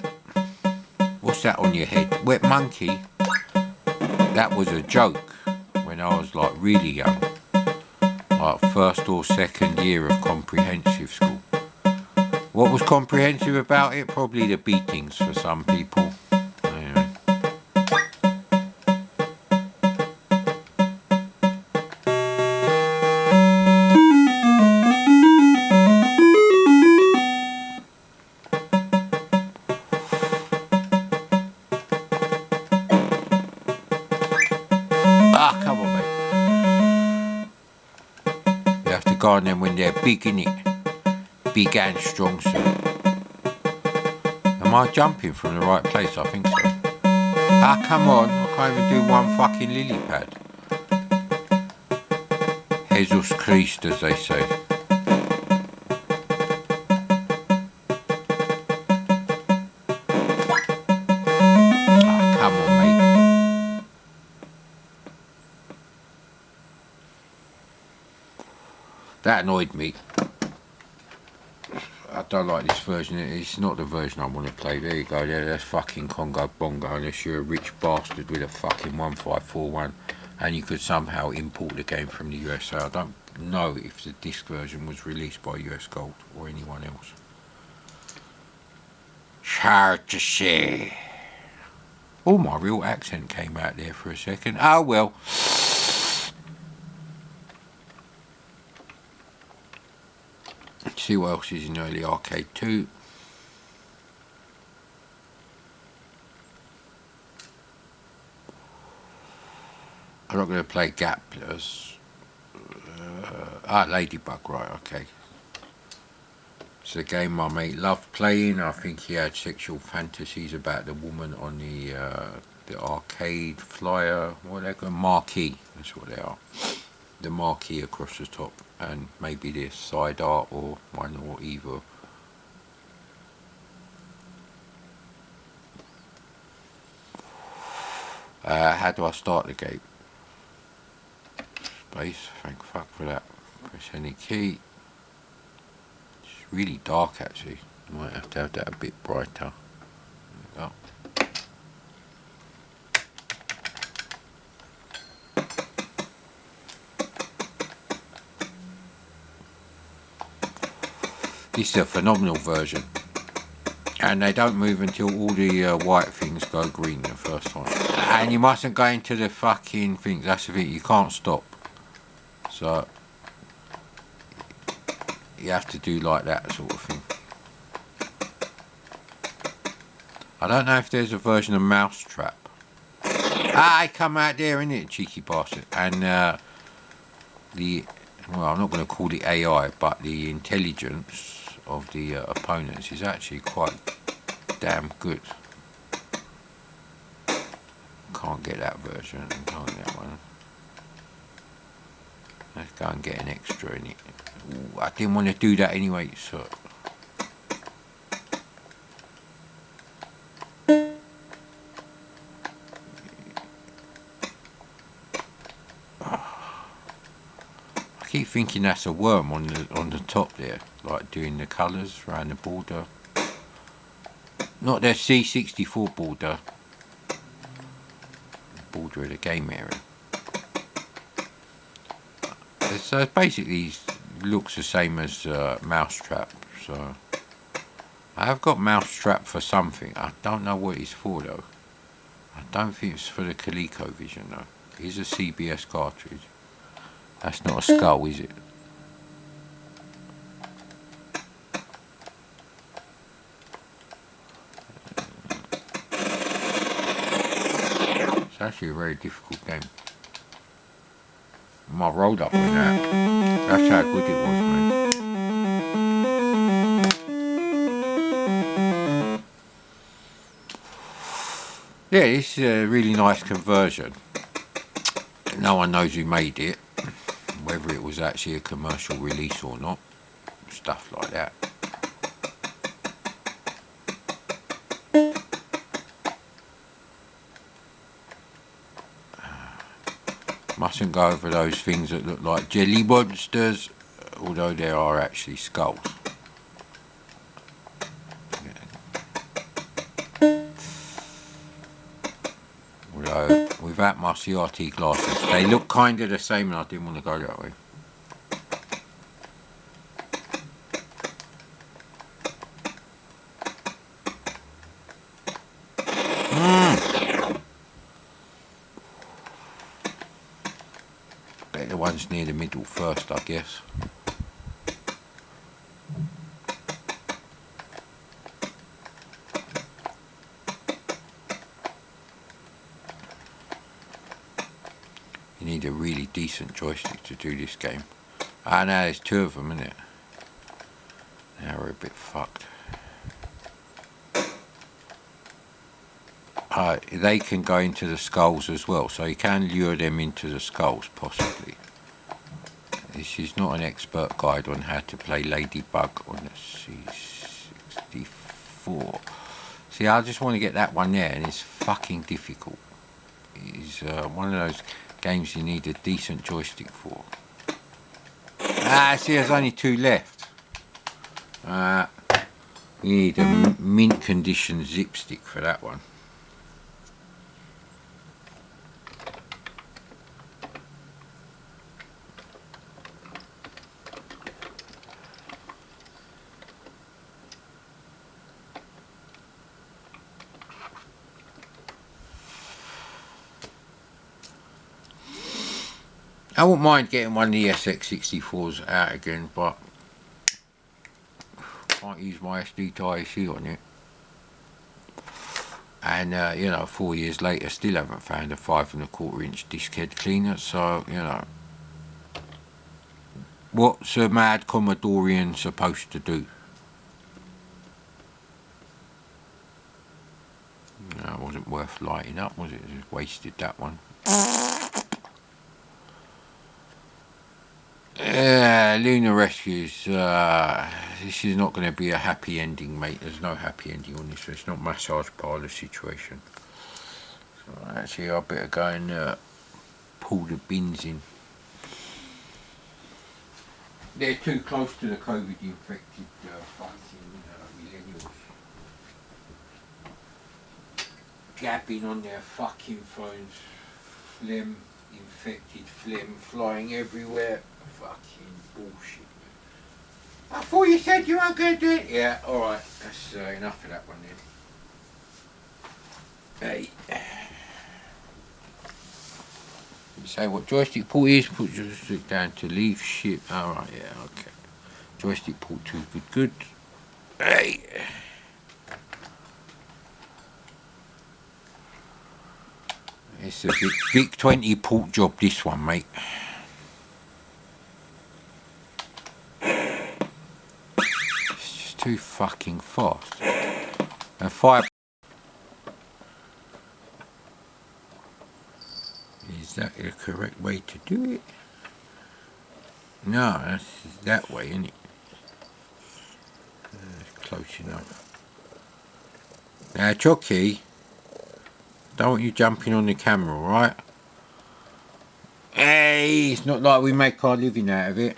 What's that on your head? Wet monkey? That was a joke when I was like really young. Like first or second year of comprehensive school. What was comprehensive about it? Probably the beatings for some people. Anyway. Come on, mate. You have to guard them when they're big, innit? Big and strong, sir. Am I jumping from the right place? I think so. Come on. I can't even do one fucking lily pad. Jesus Christ, as they say. Come on, mate. That annoyed me. I don't like this version. It's not the version I want to play. There you go. That's fucking Congo Bongo. Unless you're a rich bastard with a fucking 1541 and you could somehow import the game from the USA. I don't know if the disc version was released by US Gold or anyone else. Hard to say. Oh, my real accent came out there for a second. Oh well. See what else is in early arcade 2. I'm not going to play Gap. Ladybug, right, okay. It's a game my mate loved playing. I think he had sexual fantasies about the woman on the arcade flyer. What are they called? Marquee, that's what they are. The marquee across the top, and maybe the side art or one or either. How do I start the game? Space, thank fuck for that. Press any key. It's really dark actually. Might have to have that a bit brighter. There we go. This is a phenomenal version, and they don't move until all the white things go green the first time. And you mustn't go into the fucking thing. That's the thing. You can't stop. So you have to do like that sort of thing. I don't know if there's a version of Mousetrap. I come out there, innit, cheeky bastard. And well, I'm not going to call it AI, but the intelligence of the opponents is actually quite damn good. Can't get that version, can't get that one. Let's go and get an extra in it. Ooh, I didn't want to do that anyway, so. I keep thinking that's a worm on the top there, like doing the colours around the border. Not the C64 border. The border of the game area. So it basically looks the same as Mousetrap. So I have got mousetrap for something. I don't know what it's for though. I don't think it's for the ColecoVision though. It is a CBS cartridge. That's not a skull, is it? It's actually a very difficult game. I rolled up with that. That's how good it was, mate. Yeah, this is a really nice conversion. No one knows who made it, whether it was actually a commercial release or not. Stuff like that. Mustn't go over those things that look like jelly monsters, although there are actually skulls. Although, without my CRT glasses, they look kind of the same and I didn't want to go that way. The ones near the middle first, I guess. You need a really decent joystick to do this game. Ah, no, there's two of them, isn't it? Now we're a bit fucked. They can go into the skulls as well, so you can lure them into the skulls, possibly. This is not an expert guide on how to play Ladybug on the C64. See, I just want to get that one there, and it's fucking difficult. It's one of those games you need a decent joystick for. Ah, see, there's only two left. You need a mint condition ZIPSTIK for that one. I wouldn't mind getting one of the SX64s out again, but can't use my SD to IC on it. And you know, 4 years later, still haven't found a 5 1/4 inch disc head cleaner. So you know, what's a mad Commodorean supposed to do? No, it wasn't worth lighting up, was it? Just wasted that one. Lunar Rescues, this is not going to be a happy ending, mate. There's no happy ending on this. It's not massage parlour situation. So actually I better go and pull the bins in. They're too close to the COVID infected fucking millennials. Gabbing on their fucking phones. Phlegm, infected phlegm flying everywhere. Fucking bullshit. I thought you said you weren't going to do it. Yeah, alright. That's enough of that one then. Hey. Say what joystick port is. Put joystick down to leave ship. Alright, yeah, okay. Joystick port 2, good. Hey. It's a Vic 20 port job, this one, mate. Too fucking fast. And fire. Is that the correct way to do it? No, that's that way, isn't it? Close enough. Now, Chucky, don't want you jumping on the camera, alright? Hey, it's not like we make our living out of it.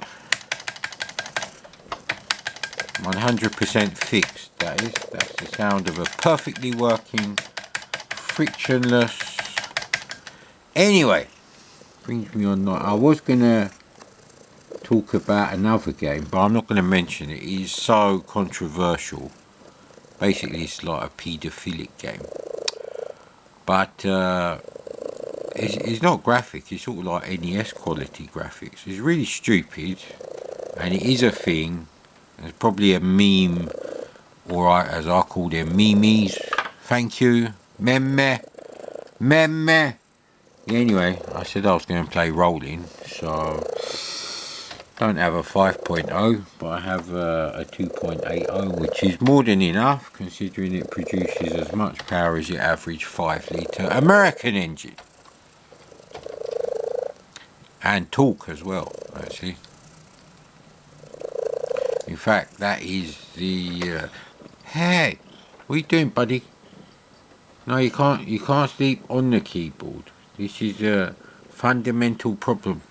100% fixed, that is. That's the sound of a perfectly working, frictionless. Anyway, brings me on. I was gonna talk about another game, but I'm not gonna mention it. It is so controversial Basically, it's like a paedophilic game. But it's not graphic, it's sort of like NES quality graphics. It's really stupid, and it is a thing. It's probably a meme, or as I call them, memes. Thank you. Meme. Meme. Anyway, I said I was going to play rolling, so don't have a 5.0, but I have a 2.80, which is more than enough, considering it produces as much power as your average 5-litre American engine. And torque as well, actually. In fact, that is the... hey, what are you doing, buddy? No, you can't sleep on the keyboard. This is a fundamental problem.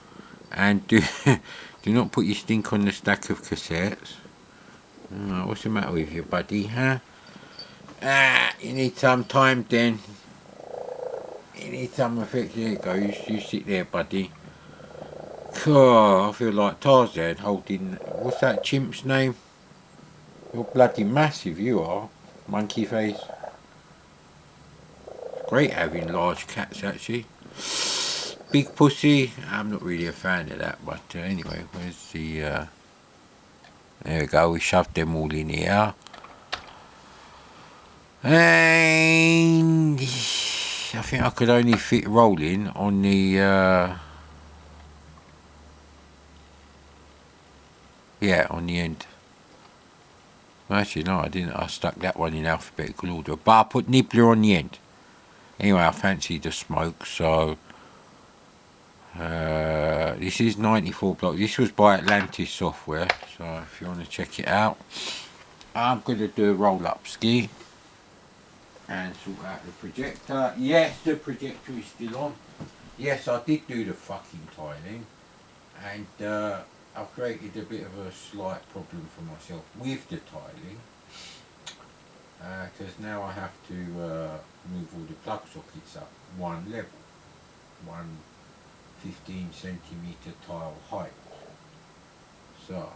And do not put your stink on the stack of cassettes. Oh, what's the matter with you, buddy, huh? You need some time then. You need some effect. There you go. You sit there, buddy. Oh, I feel like Tarzan holding... what's that chimp's name? You're bloody massive, you are. Monkey face. Great having large cats, actually. Big pussy. I'm not really a fan of that, but anyway, where's the... there we go, we shoved them all in here. And... I think I could only fit rolling on the... yeah, on the end. Actually, no, I didn't. I stuck that one in alphabetical order. But I put Nibbler on the end. Anyway, I fancied the smoke, so... this is 94 block. This was by Atlantis Software, so if you want to check it out. I'm going to do a roll-up ski. And sort out the projector. Yes, the projector is still on. Yes, I did do the fucking tiling. And... I've created a bit of a slight problem for myself with the tiling, because now I have to move all the plug sockets up one level, one 15 centimetre tile height. So,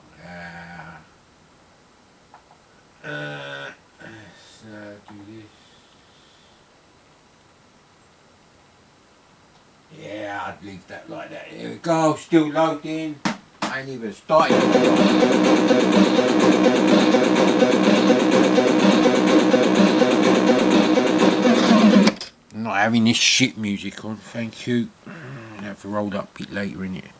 let's do this. Yeah, I'd leave that like that. Here we go, still loading. I ain't even started. I'm not having this shit music on, thank you. I'll have to roll up a bit later in it.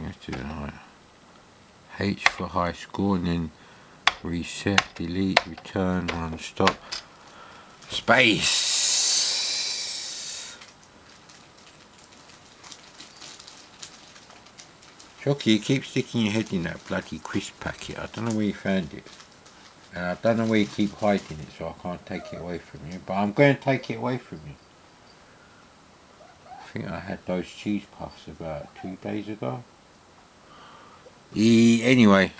Let's do it. H for high score, and then reset, delete, return, run, stop. Space. Shocky, you keep sticking your head in that bloody crisp packet. I don't know where you found it. And I don't know where you keep hiding it, so I can't take it away from you. But I'm going to take it away from you. I think I had those cheese puffs about 2 days ago. Anyway,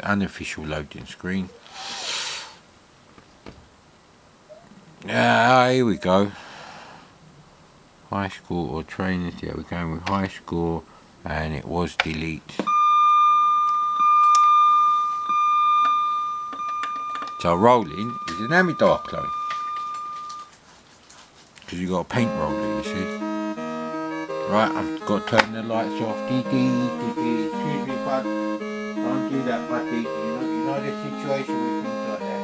unofficial loading screen. Here we go. High score or trainers. Yeah, we're going with high score, and it was delete. So rolling is an Amidar clone, because you got a paint roller, you see. Right, I've got to turn the lights off. Excuse me, bud. Don't do that, buddy. You know the situation with things like that.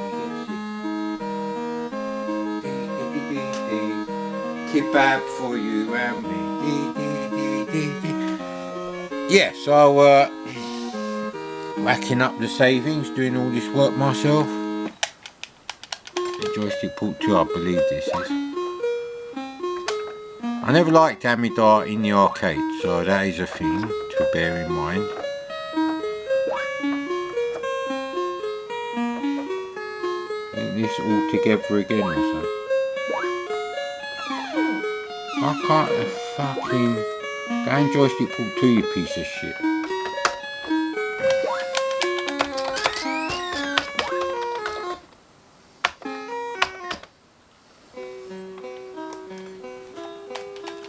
Kebab for you and me. Yeah, so racking up the savings, doing all this work myself. The joystick port 2, I believe this is. I never liked Amidar in the arcade, so that is a thing to bear in mind. This all together again or so. I can't fucking... Go and joystick port 2, you piece of shit.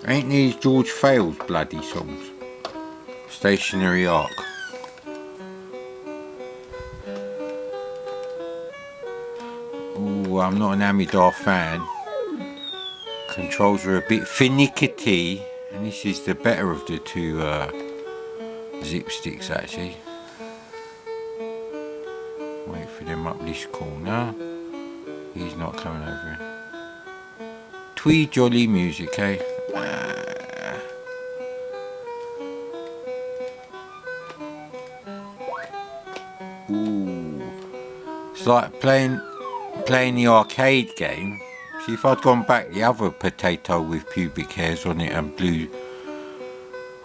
Ain't these George Fails bloody songs? Stationary Arc. Ooh, I'm not an Amidar fan. Controls are a bit finicky, and this is the better of the two ZIPSTIKs actually. Wait for them up this corner. He's not coming over here. Twee jolly music, eh? Ooh. It's like playing the arcade game. See, if I'd gone back the other potato with pubic hairs on it and blue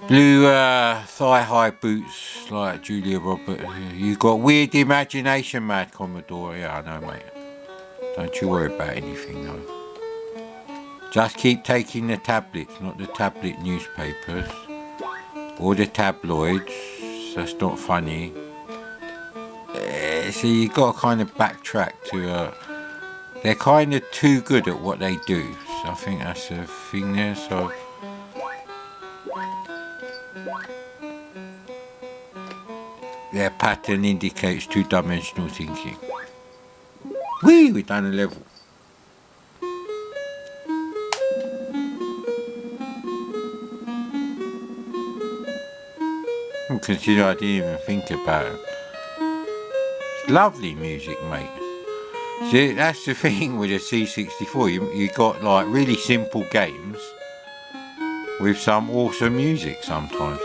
thigh-high boots like Julia Roberts. You've got weird imagination, Mad Commodore. Yeah, I know, mate. Don't you worry about anything, though. Just keep taking the tablets, not the tablet newspapers or the tabloids. That's not funny. See, you got to kind of backtrack to. They're kind of too good at what they do. So I think that's the thing there. So. Their pattern indicates two-dimensional thinking. Whee! We've done a level. Consider I didn't even think about it. It's lovely music, mate. See, that's the thing with a C64. You got like really simple games with some awesome music sometimes.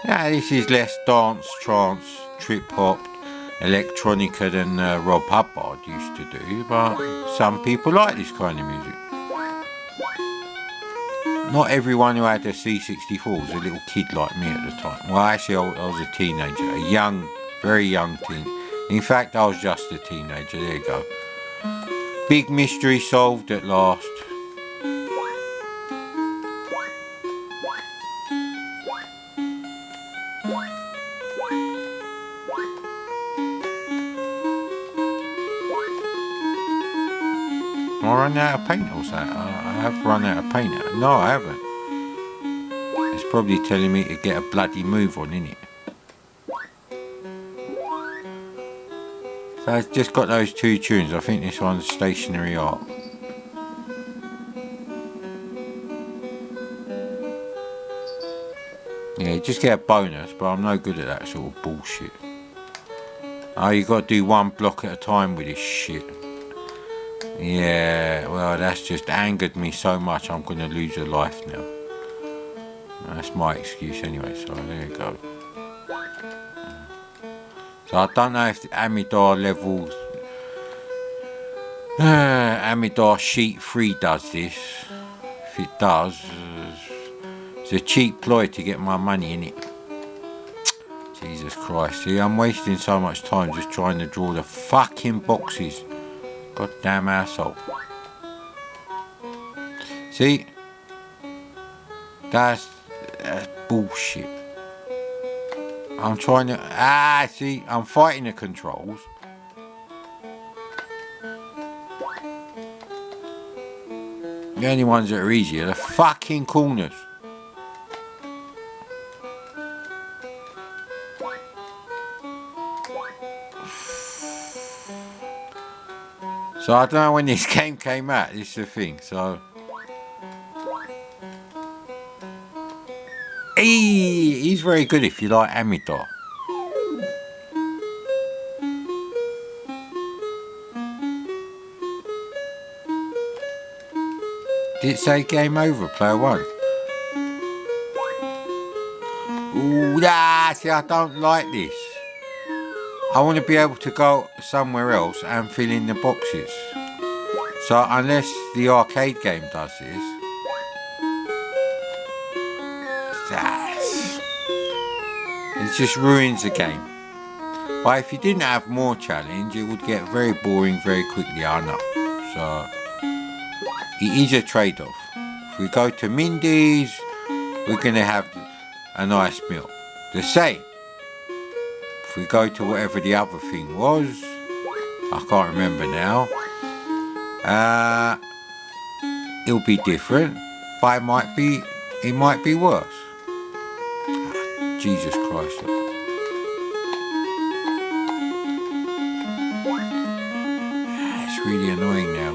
Yeah, this is less dance, trance, trip hop, electronica than Rob Hubbard used to do, but some people like this kind of music. Not everyone who had a C64 was a little kid like me at the time. Well, actually, I was a teenager, a young, very young teen. In fact, I was just a teenager. There you go. Big mystery solved at last. I run out of paint or something? I have run out of paint. No, I haven't. It's probably telling me to get a bloody move on, innit? So I've just got those two tunes. I think this one's Stationary Art. Yeah, you just get a bonus, but I'm no good at that sort of bullshit. Oh, you got to do one block at a time with this shit. Yeah, well, that's just angered me so much I'm going to lose a life now. That's my excuse anyway, so there you go. So I don't know if the Amidar level... Amidar Sheet 3 does this. If it does, it's a cheap ploy to get my money in it. Jesus Christ, see, I'm wasting so much time just trying to draw the fucking boxes. Goddamn asshole. See? That's bullshit. I'm trying to... see? I'm fighting the controls. The only ones that are easy are the fucking corners. So I don't know when this game came out, this is the thing, so... He's very good if you like Amidar. Did it say game over, player one? Ooh, see, I don't like this. I want to be able to go somewhere else and fill in the boxes. So unless the arcade game does this, it just ruins the game. But if you didn't have more challenge, it would get very boring very quickly, I know. So it is a trade-off. If we go to Mindy's, we're going to have a nice meal. The same. If we go to whatever the other thing was, I can't remember now. it'll be different, but it might be worse. Jesus Christ. It's really annoying now.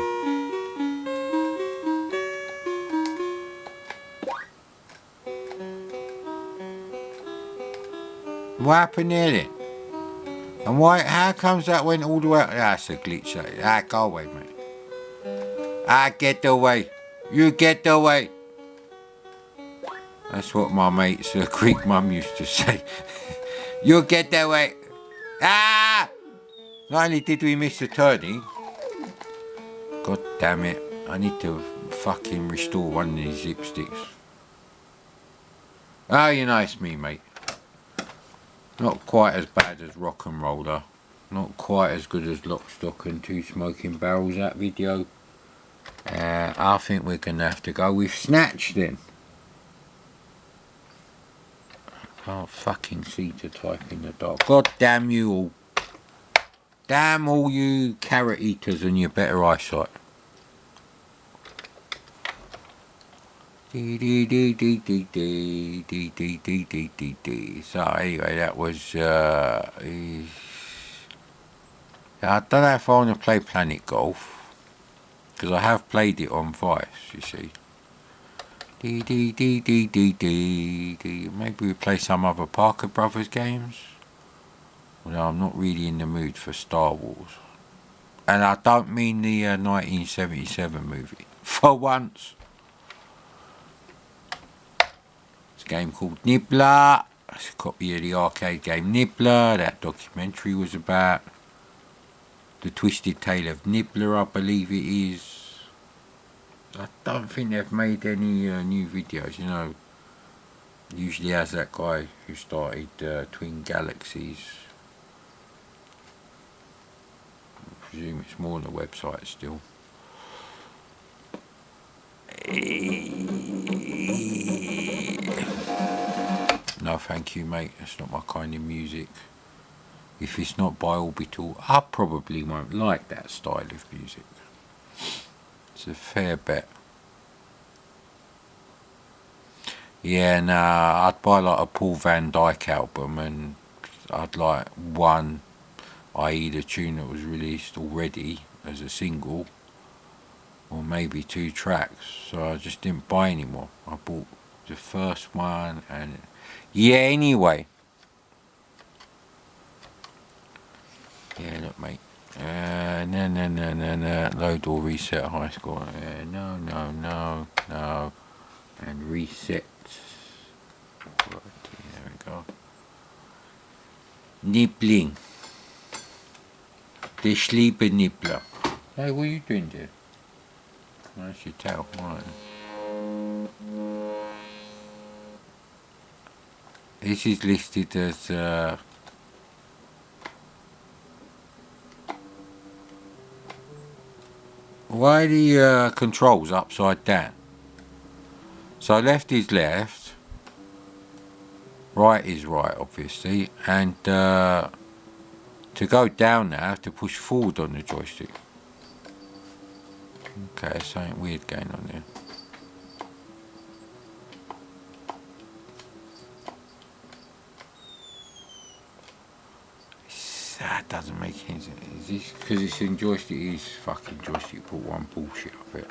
What happened there then? And why? How comes that went all the way? That's a glitch. Go away, mate. Get away. You get away. That's what my mate's Greek mum used to say. You get away. Not only did we miss the turning. God damn it. I need to fucking restore one of these ZIPSTIKs. Oh, you know it's me, mate. Not quite as bad as Rock and Roller. Not quite as good as Lock, Stock and Two Smoking Barrels, that video. I think we're going to have to go with Snatch then. I can't fucking see to type in the dark. God damn you all. Damn all you carrot eaters and your better eyesight. So anyway, that was I don't know if I want to play Planet Golf, because I have played it on Vice, you see. Maybe we play some other Parker Brothers games. Well, I'm not really in the mood for Star Wars. And I don't mean the 1977 movie. For once. It's a game called Nibbler. It's a copy of the arcade game Nibbler. That documentary was about. The Twisted Tale of Nibbler, I believe it is. I don't think they've made any new videos, you know. Usually has that guy who started Twin Galaxies. I presume it's more on the website still. No thank you, mate, that's not my kind of music. If it's not by Orbital, I probably won't like that style of music. It's a fair bet. Yeah, nah, I'd buy like a Paul Van Dyke album, and I'd like one, i.e. the tune that was released already as a single, or maybe 2 tracks, so I just didn't buy anymore. I bought the first one, and yeah, anyway. Yeah, look, mate. No. Load or reset high score. No. And reset. There we go. Nibbling. The sleeper nibbler. Hey, what are you doing there? That's your tail. Right. This is listed as why are the controls upside down? So left is left, right is right, obviously, and to go down now I have to push forward on the joystick. Okay, something weird going on there. That doesn't make any sense. Is this because it's in joystick? It is fucking joystick put one bullshit up it.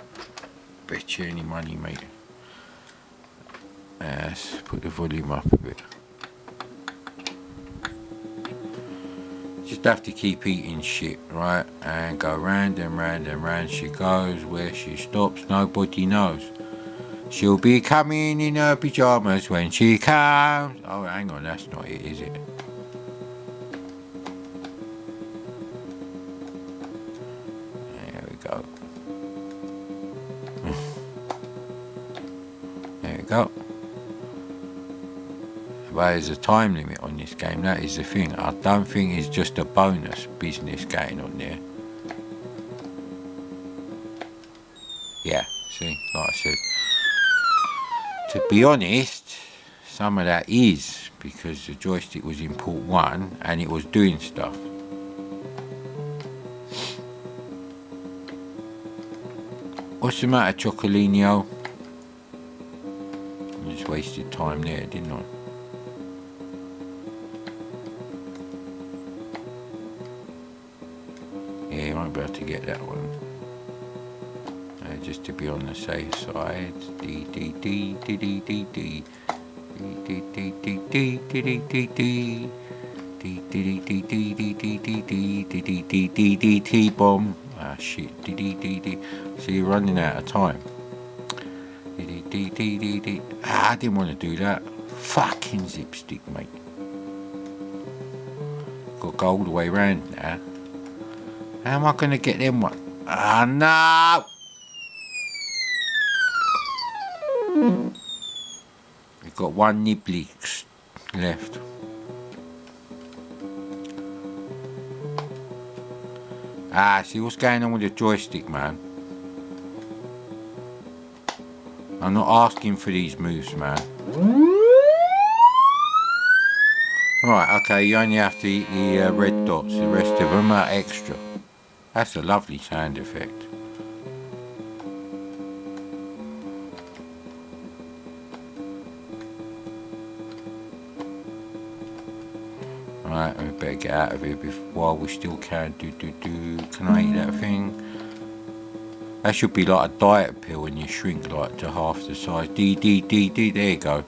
Bet you any money, mate. Let's put the volume up a bit. Just have to keep eating shit, right? And go round and round and round she goes. Where she stops, nobody knows. She'll be coming in her pyjamas when she comes. Oh, hang on, that's not it, is it? There we go. But there's a time limit on this game, that is the thing. I don't think it's just a bonus business going on there. Yeah, see, like I said. To be honest, some of that is because the joystick was in port 1 and it was doing stuff. What's the matter, Chocolino? I just wasted time there, didn't I? Yeah, you won't be able to get that one. Just to be on the safe side. D D D D D D D D D D D D D D D D bomb. Ah shit. So you're running out of time. Ah, I didn't want to do that. Fucking ZIPSTIK, mate. Got to go all the way round now. How am I going to get them one? Ah, no! We've got one nibbly left. Ah, see what's going on with the joystick, man? I'm not asking for these moves, man. Right, okay, you only have to eat the red dots. The rest of them are extra. That's a lovely sound effect. Right, we better get out of here while we still can. Can I eat that thing? That should be like a diet pill and you shrink like to half the size. There you go.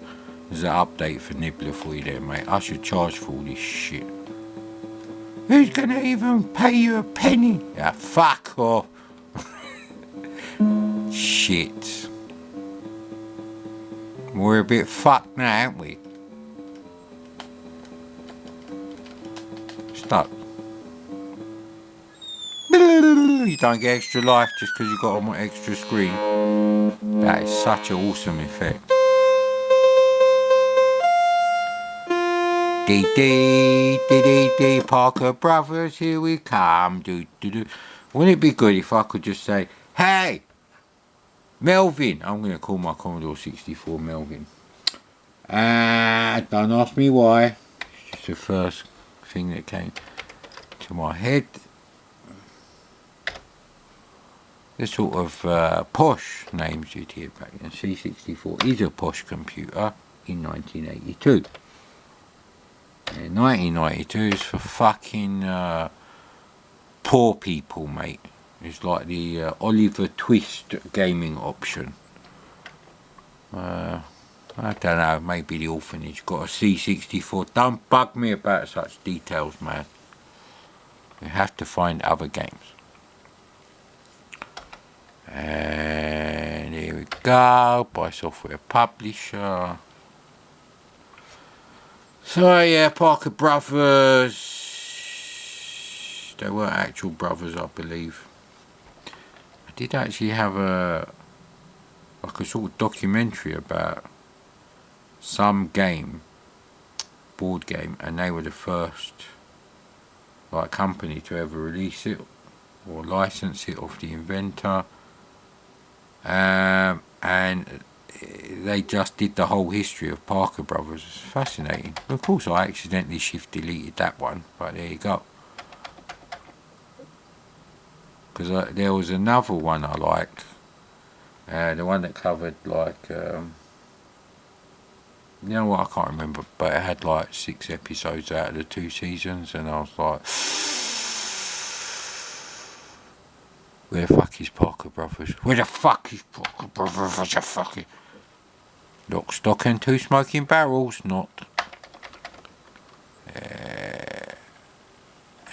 There's an update for Nibbler for you there, mate. I should charge for all this shit. Who's gonna even pay you a penny? Ah, fuck off. Shit. We're a bit fucked now, aren't we? Stuck. You don't get extra life just because you got on my extra screen. That is such an awesome effect. Parker Brothers, here we come. Wouldn't it be good if I could just say, hey, Melvin. I'm going to call my Commodore 64 Melvin. Don't ask me why. It's just the first thing that came to my head. The sort of posh names you'd hear back then. C64 is a posh computer in 1982. And 1992 is for fucking poor people, mate. It's like the Oliver Twist gaming option. I don't know, maybe the orphanage got a C64. Don't bug me about such details, man. You have to find other games. And here we go, by software publisher. So yeah, Parker Brothers. They weren't actual brothers, I believe. I did actually have a sort of documentary about some game, board game, and they were the first like company to ever release it or license it off the inventor. And they just did the whole history of Parker Brothers. It's fascinating. Of course, I accidentally shift deleted that one, but there you go. Because there was another one I liked, the one that covered like, you know what, I can't remember, but it had like 6 episodes out of the 2 seasons, and I was like, where the fuck is Parker Brothers? Where the fuck is Parker Brothers? What's the fucking Lock, Stock and 2 Smoking Barrels? Not. There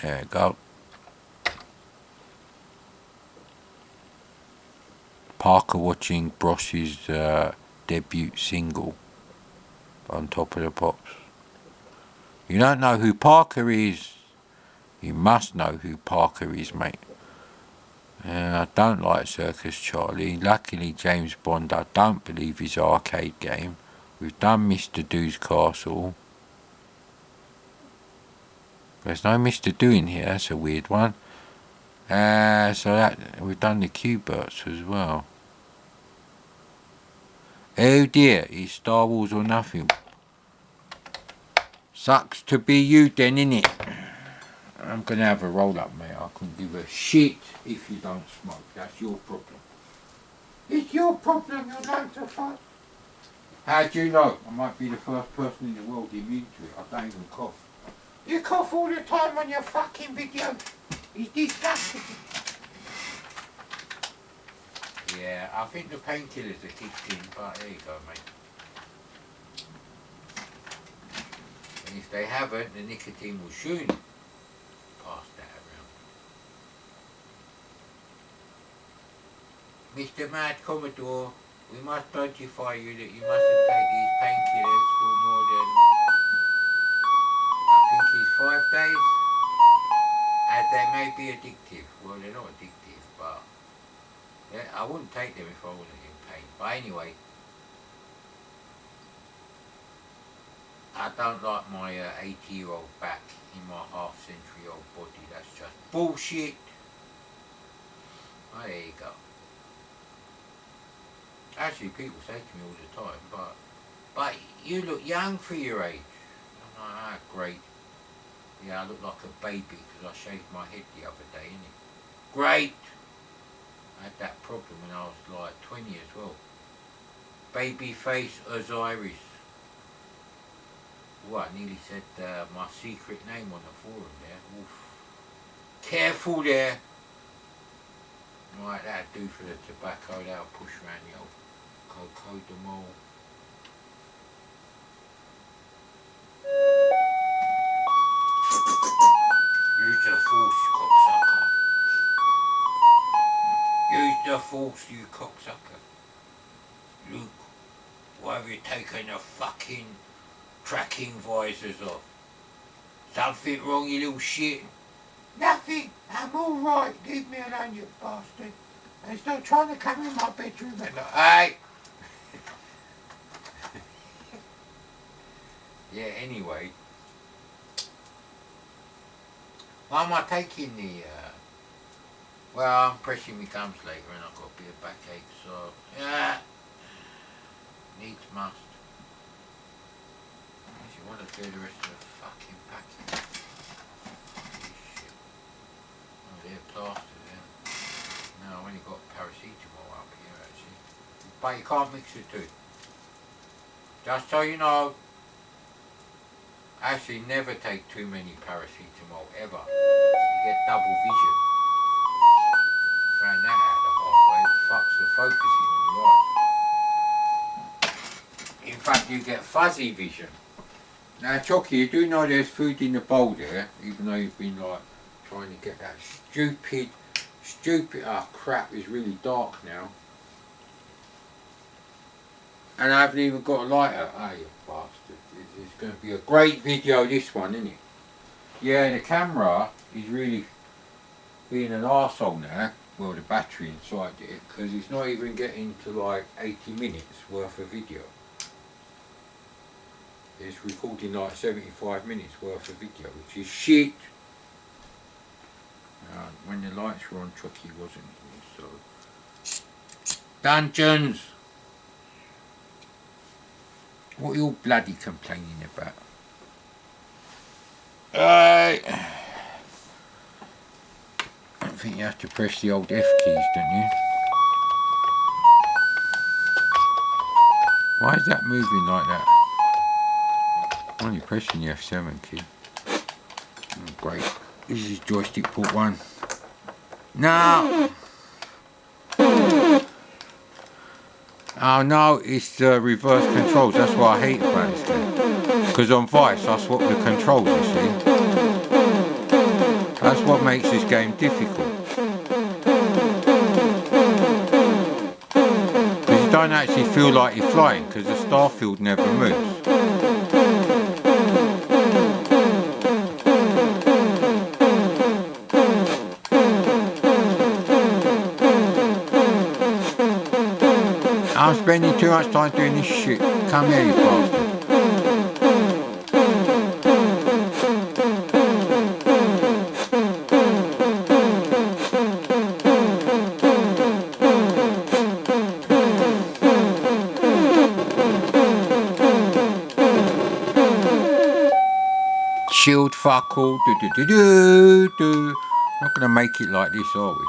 you go. Parker watching Bross's debut single on Top of the Pops. You don't know who Parker is? You must know who Parker is, mate. I don't like Circus Charlie. Luckily, James Bond, I don't believe his arcade game. We've done Mr. Do's Castle. There's no Mr. Do in here, that's a weird one. So that we've done the QBERTs as well. Oh dear, it's Star Wars or nothing. Sucks to be you then, innit? I'm gonna have a roll up, mate. I couldn't give a shit if you don't smoke. That's your problem. It's your problem, you're like to fuss. How do you know? I might be the first person in the world immune to it. I don't even cough. You cough all the time on your fucking videos. It's disgusting. Yeah, I think the painkillers are kicked in, but there you go, mate. And if they haven't, the nicotine will soon pass that around. Mr. Mad Commodore, we must notify you that you mustn't take these painkillers for more than, I think it's 5 days, as they may be addictive. Well, they're not addictive, but I wouldn't take them if I wasn't in pain. But anyway, I don't like my 80-year-old back in my half-century-old body. That's just bullshit. Oh, there you go. Actually, people say to me all the time, but you look young for your age. I'm like, ah, great. Yeah, I look like a baby because I shaved my head the other day, innit? Great! I had that problem when I was like 20 as well. Baby face Osiris. Oh, I nearly said my secret name on the forum there. Oof. Careful there. Right, that'll do for the tobacco. That'll push around the old COMMODORE. Use the force, cocksucker. Use the force, you cocksucker. Luke, why have you taken the fucking tracking visors off? Something wrong, you little shit? Nothing, I'm alright. Leave me alone, you bastard. And stop trying to come in my bedroom and hey! Yeah, anyway. Why am I taking the, well, I'm pressing my gums later and I've got a bit of backache, so, yeah. Needs must. If you want to do the rest of the fucking packet. Shit. Oh, they're plastered there. No, I've only got paracetamol up here actually. But you can't mix the two. Just so you know. Actually, never take too many paracetamol ever. You get double vision. Found that out the hard way. It fucks the focusing on your eyes. In fact, you get fuzzy vision. Now, Chucky, you do know there's food in the bowl there, even though you've been like trying to get that stupid, oh crap, it's really dark now. And I haven't even got a lighter. Ah, you bastard. It's going to be a great video, this one, isn't it? Yeah, the camera is really being an arsehole now. Well, the battery inside it, because it's not even getting to like 80 minutes worth of video. It's recording like 75 minutes worth of video, which is shit. When the lights were on, Chucky wasn't here, so. Dungeons! What are you all bloody complaining about? I think you have to press the old F keys, don't you? Why is that moving like that? I'm only pressing the F7 key. Oh, great. This is joystick port 1. No! Oh no, it's reverse controls. That's what I hate about this game. Because on Vice, I swap the controls, you see. That's what makes this game difficult. Because you don't actually feel like you're flying, because the starfield never moves. I'm spending too much time doing this shit. Come here, you bastard. Shield fuck all. Not gonna make it like this, are we?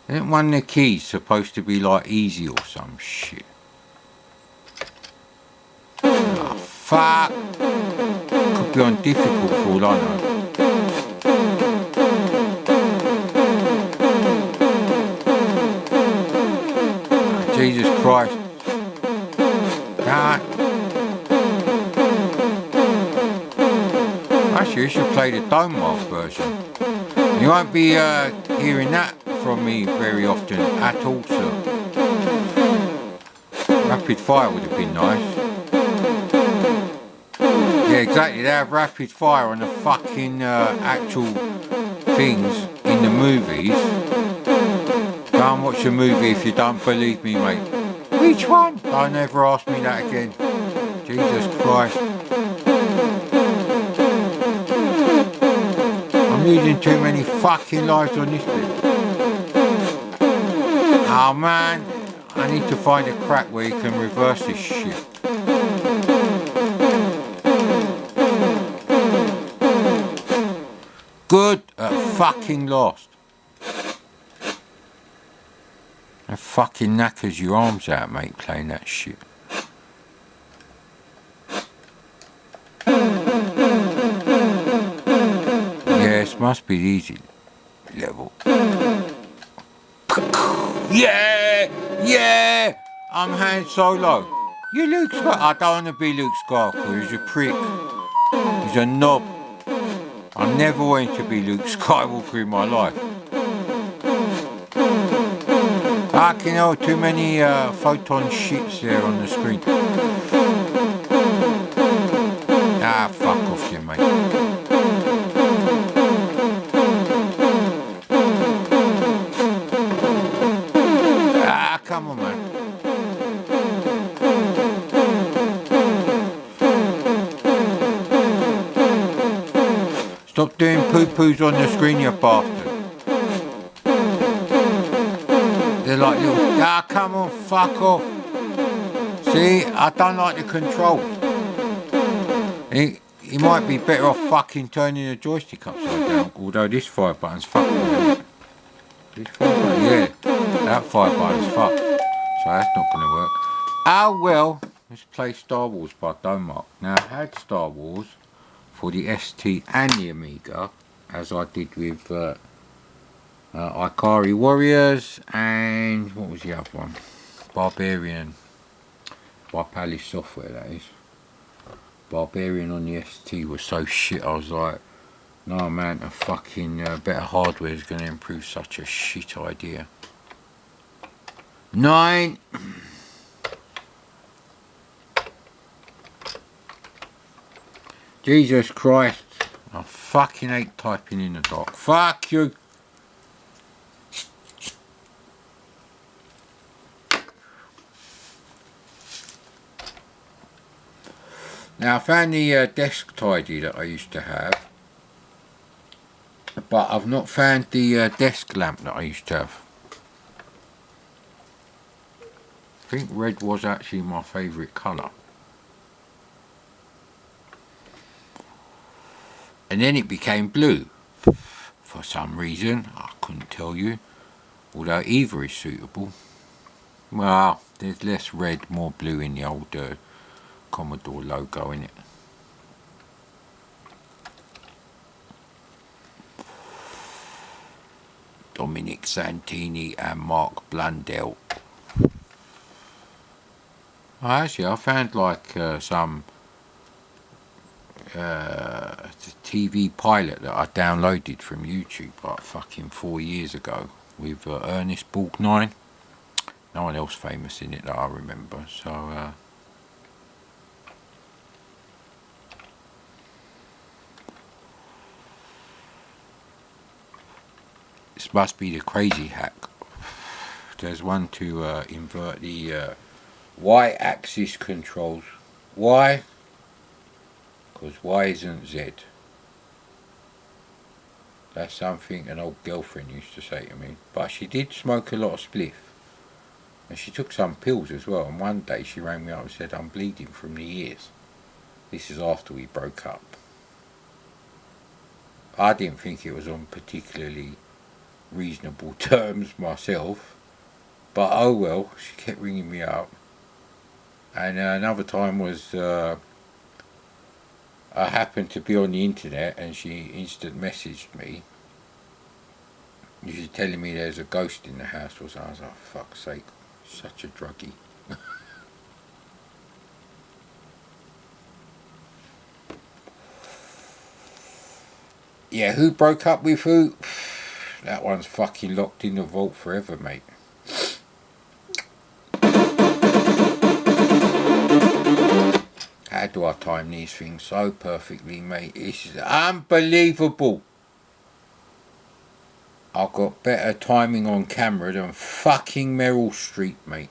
Isn't one of the keys supposed to be like easy or some shit? Oh, fuck. Could be on difficult for all I know. Oh, Jesus Christ. God. Actually, you should play the Dome version. You won't be hearing that from me very often at all, sir. Rapid fire would have been nice. Yeah, exactly. They have rapid fire on the fucking actual things in the movies. Go and watch a movie if you don't believe me, mate. Which one? Don't ever ask me that again. Jesus Christ. I'm losing too many fucking lives on this bit. Oh man, I need to find a crack where you can reverse this shit. Good at fucking last. That fucking knackers your arms out, mate, playing that shit. Yes, must be the easy level. Yeah! Yeah! I'm Han Solo. You Luke Skywalker. I don't want to be Luke Skywalker. He's a prick. He's a knob. I never wanted to be Luke Skywalker in my life. Fucking hell, too many photon shits there on the screen. Ah, fuck off you, mate. Ah, come on, man. Stop doing poo-poos on the screen, you bastard. They're like little, ah, come on, fuck off. See, I don't like the controls. He might be better off fucking turning the joystick upside down, although this fire button's fucked. This fire button, yeah, that fire button's fucked. So that's not going to work. Oh well, let's play Star Wars by Domark. Now I had Star Wars for the ST and the Amiga, as I did with Ikari Warriors and what was the other one? Barbarian by Palace Software, that is. Barbarian on the ST was so shit, I was like, no man, a fucking better hardware is going to improve such a shit idea. 9. Jesus Christ, I fucking hate typing in the dark. Fuck you. Now I found the desk tidy that I used to have, but I've not found the desk lamp that I used to have. I think red was actually my favourite colour. And then it became blue. For some reason, I couldn't tell you. Although either is suitable. Well, there's less red, more blue in the old Commodore logo in it. Dominic Santini and Mark Blundell. Oh, actually, I found like some TV pilot that I downloaded from YouTube like fucking 4 years ago with Ernest Borgnine. No one else famous in it that I remember, so this must be the crazy hack. There's one to invert the Y-axis controls. Why? Because Y isn't Z. That's something an old girlfriend used to say to me. But she did smoke a lot of spliff. And she took some pills as well. And one day she rang me up and said, I'm bleeding from the ears. This is after we broke up. I didn't think it was on particularly reasonable terms myself. But oh well, she kept ringing me up. And another time was I happened to be on the internet and she instant messaged me. She was telling me there's a ghost in the house or something. I was like, fuck's sake, such a druggie. Yeah, who broke up with who? That one's fucking locked in the vault forever, mate. How do I time these things so perfectly, mate? It's unbelievable. I've got better timing on camera than fucking Meryl Streep, mate.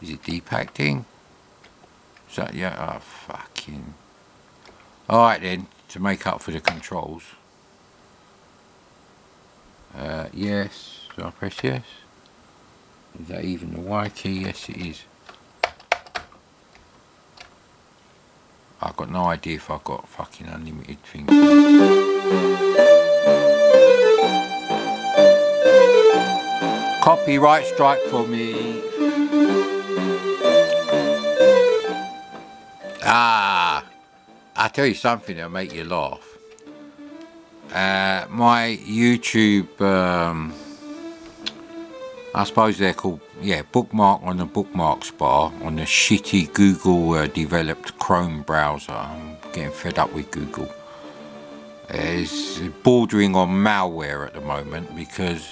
Is it depacting? So yeah, oh fucking. Alright then, to make up for the controls. Yes, do I press yes? Is that even the Y key? Yes it is. I've got no idea if I've got fucking unlimited things. Copyright strike for me. I'll tell you something that'll make you laugh. My YouTube, I suppose they're called, yeah, bookmark on the bookmarks bar on the shitty Google developed Chrome browser. I'm getting fed up with Google. It's bordering on malware at the moment because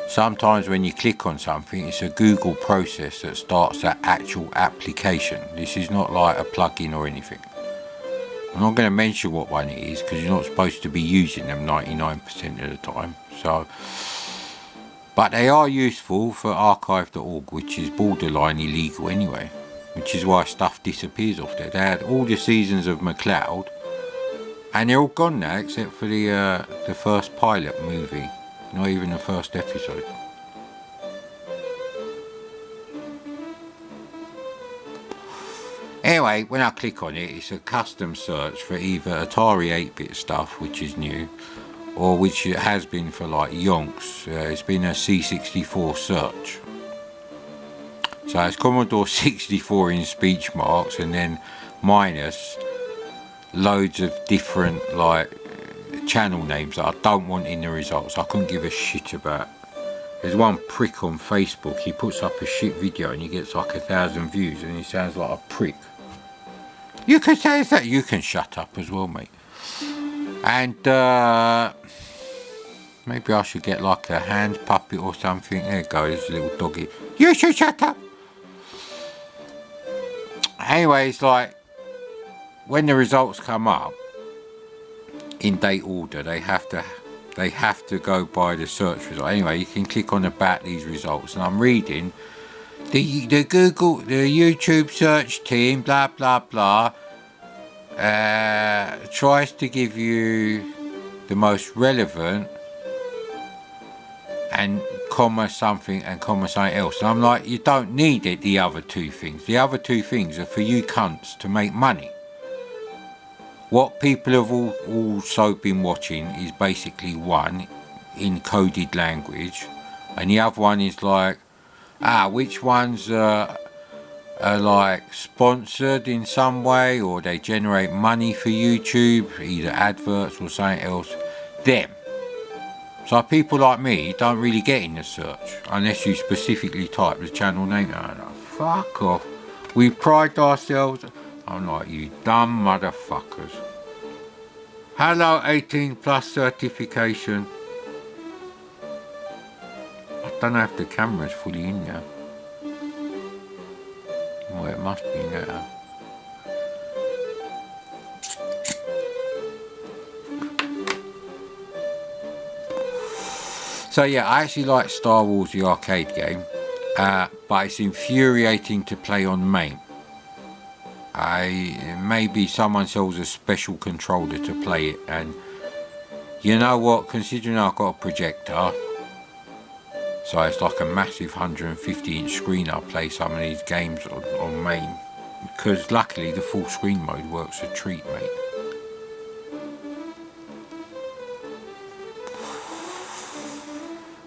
sometimes when you click on something, it's a Google process that starts that actual application. This is not like a plugin or anything. I'm not going to mention what one it is because you're not supposed to be using them 99% of the time. So, but they are useful for archive.org, which is borderline illegal anyway, which is why stuff disappears off there. They had all the seasons of McLeod and they're all gone now except for the first pilot movie, not even the first episode. Anyway, when I click on it, it's a custom search for either Atari 8-bit stuff, which is new, or which it has been for like yonks. It's been a C64 search. So it's Commodore 64 in speech marks and then minus loads of different like channel names that I don't want in the results. I couldn't give a shit about. There's one prick on Facebook, he puts up a shit video and he gets like 1,000 views and he sounds like a prick. You can say that, you can shut up as well, mate. And maybe I should get like a hand puppet or something. There you go, there's a little doggy. You should shut up. Anyways, like when the results come up in date order, they have to go by the search result. Anyway, you can click on about these results, and I'm reading the Google, the YouTube search team, blah blah blah, tries to give you the most relevant and comma something and comma something else. And I'm like, you don't need it. The other two things. The other two things are for you cunts to make money. What people have also been watching is basically one in coded language, and the other one is like, which ones are like sponsored in some way, or they generate money for YouTube, either adverts or something else. Them. So people like me don't really get in the search unless you specifically type the channel name. Oh, fuck off. We pride ourselves. I'm like, you dumb motherfuckers. Hello 18 plus certification. I don't know if the camera's fully in now. Well, it must be now. So yeah, I actually like Star Wars the arcade game, but it's infuriating to play on MAME. Maybe someone sells a special controller to play it, and you know what, considering I've got a projector, so it's like a massive 150-inch screen, I'll play some of these games on MAME because luckily the full screen mode works a treat, mate.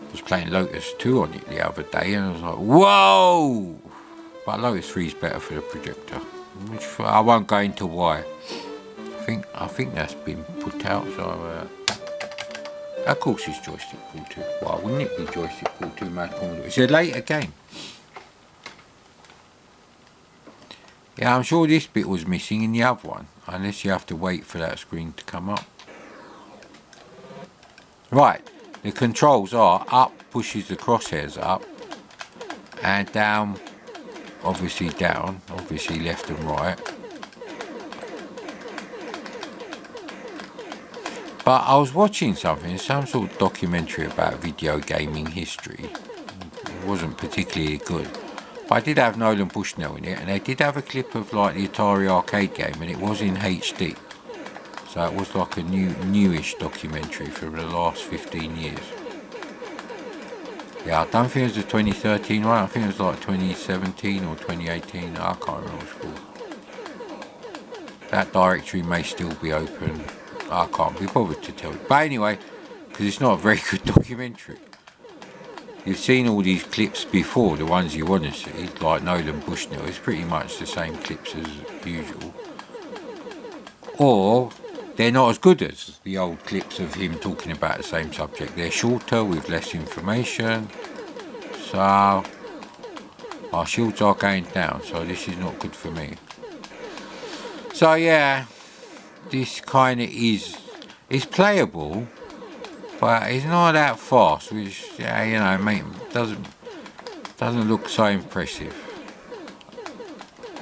I was playing Lotus 2 on it the other day and I was like, whoa! But Lotus 3 is better for the projector, which I won't go into why. I think that's been put out, so of course it's joystick pull 2. Why wouldn't it be joystick pull 2 MADCOMMODORE? It's a later game. Yeah, I'm sure this bit was missing in the other one, unless you have to wait for that screen to come up. Right, the controls are up pushes the crosshairs up, and down, obviously left and right. But I was watching something, some sort of documentary about video gaming history. It wasn't particularly good. But I did have Nolan Bushnell in it, and they did have a clip of like the Atari arcade game, and it was in HD. So it was like a newish documentary from the last 15 years. Yeah, I don't think it was the 2013 one, I think it was like 2017 or 2018, I can't remember what it's called. That directory may still be open, I can't be bothered to tell you. But anyway, because it's not a very good documentary. You've seen all these clips before, the ones you want to see, like Nolan Bushnell, it's pretty much the same clips as usual. Or they're not as good as the old clips of him talking about the same subject. They're shorter with less information. So our shields are going down, so this is not good for me. So yeah, this kind of is playable, but it's not that fast, which yeah, you know, doesn't look so impressive.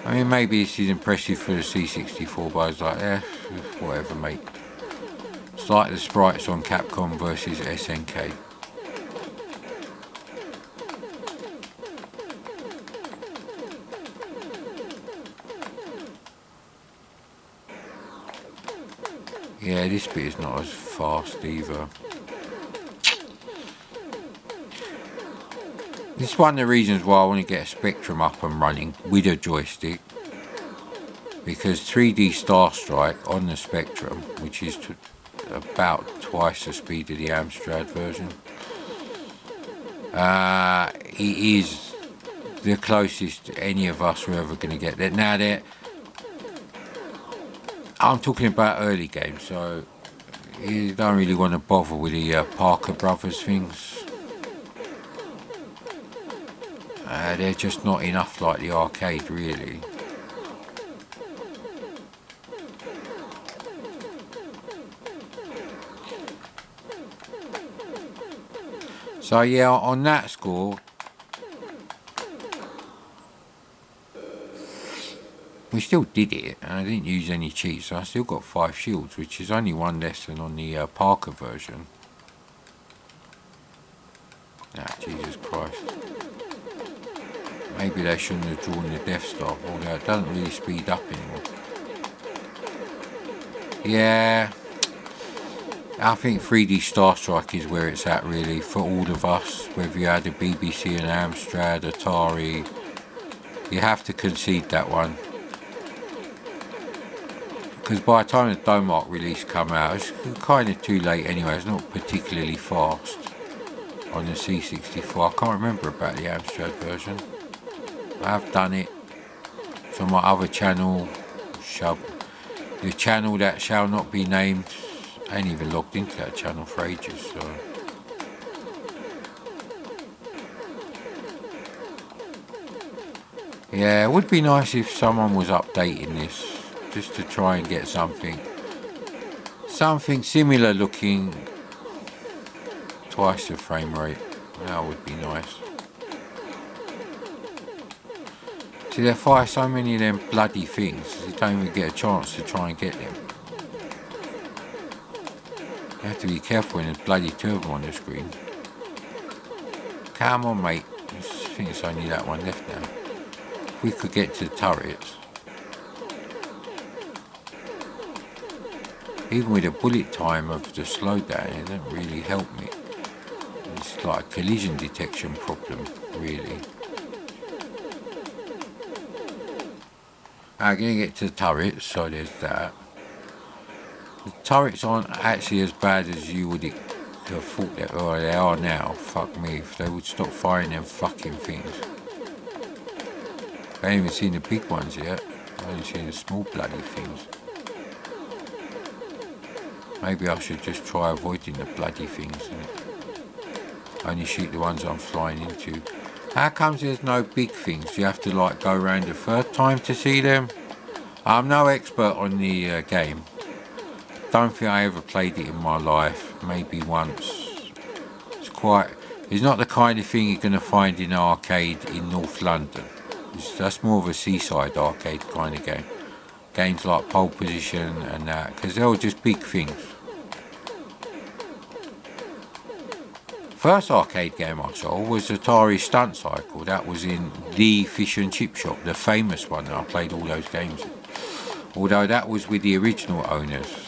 I mean, maybe this is impressive for the C64, but I was like, eh, whatever, mate. It's like the sprites on Capcom versus SNK. Yeah, this bit is not as fast either. This is one of the reasons why I want to get a Spectrum up and running with a joystick, because 3D Star Strike on the Spectrum, which is about twice the speed of the Amstrad version, it is the closest any of us were ever going to get there. Now, I'm talking about early games, so you don't really want to bother with the Parker Brothers things. They're just not enough like the arcade, really. So yeah, on that score, we still did it, and I didn't use any cheats, so I still got 5 shields, which is only one less than on the Parker version. Ah, Jesus Christ. Maybe they shouldn't have drawn the Death Star, although it doesn't really speed up anymore. Yeah, I think 3D Star Strike is where it's at really for all of us, whether you had a BBC and Amstrad, Atari, you have to concede that one. Because by the time the Domark release come out, it's kind of too late anyway, it's not particularly fast on the C64. I can't remember about the Amstrad version. I have done it. It's on my other channel, the channel that shall not be named. I ain't even logged into that channel for ages, so. Yeah, it would be nice if someone was updating this, just to try and get something similar looking, twice the frame rate. That would be nice. See, they fire so many of them bloody things, you don't even get a chance to try and get them. You have to be careful when there's bloody 2 of them on the screen. Come on, mate. I think it's only that one left now. If we could get to the turrets. Even with the bullet time of the slowdown, it doesn't really help me. It's like a collision detection problem, really. I'm going to get to the turrets, so there's that. The turrets aren't actually as bad as you would have thought that they are now. Fuck me, if they would stop firing them fucking things. I ain't even seen the big ones yet. I've only seen the small bloody things. Maybe I should just try avoiding the bloody things. Only shoot the ones I'm flying into. How comes there's no big things? You have to like go around the third time to see them? I'm no expert on the game. Don't think I ever played it in my life. Maybe once. It's not the kind of thing you're going to find in an arcade in North London. That's more of a seaside arcade kind of game. Games like Pole Position and that, because they're all just big things. First arcade game I saw was Atari Stunt Cycle. That was in the fish and chip shop, the famous one that I played all those games in. Although that was with the original owners.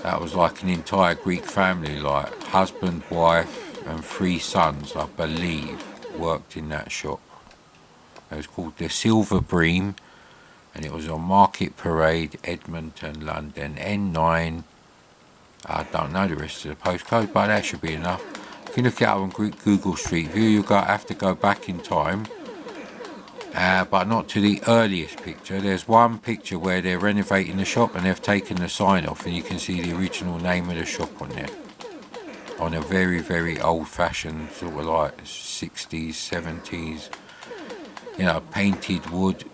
That was like an entire Greek family, like husband, wife and 3 sons, I believe, worked in that shop. It was called the Silver Bream, and it was on Market Parade, Edmonton, London, N9. I don't know the rest of the postcode, but that should be enough. If you look it up on Google Street View, you'll have to go back in time, but not to the earliest picture. There's one picture where they're renovating the shop and they've taken the sign off, and you can see the original name of the shop on there. On a very, very old-fashioned, sort of like 60s, 70s, you know, painted wood.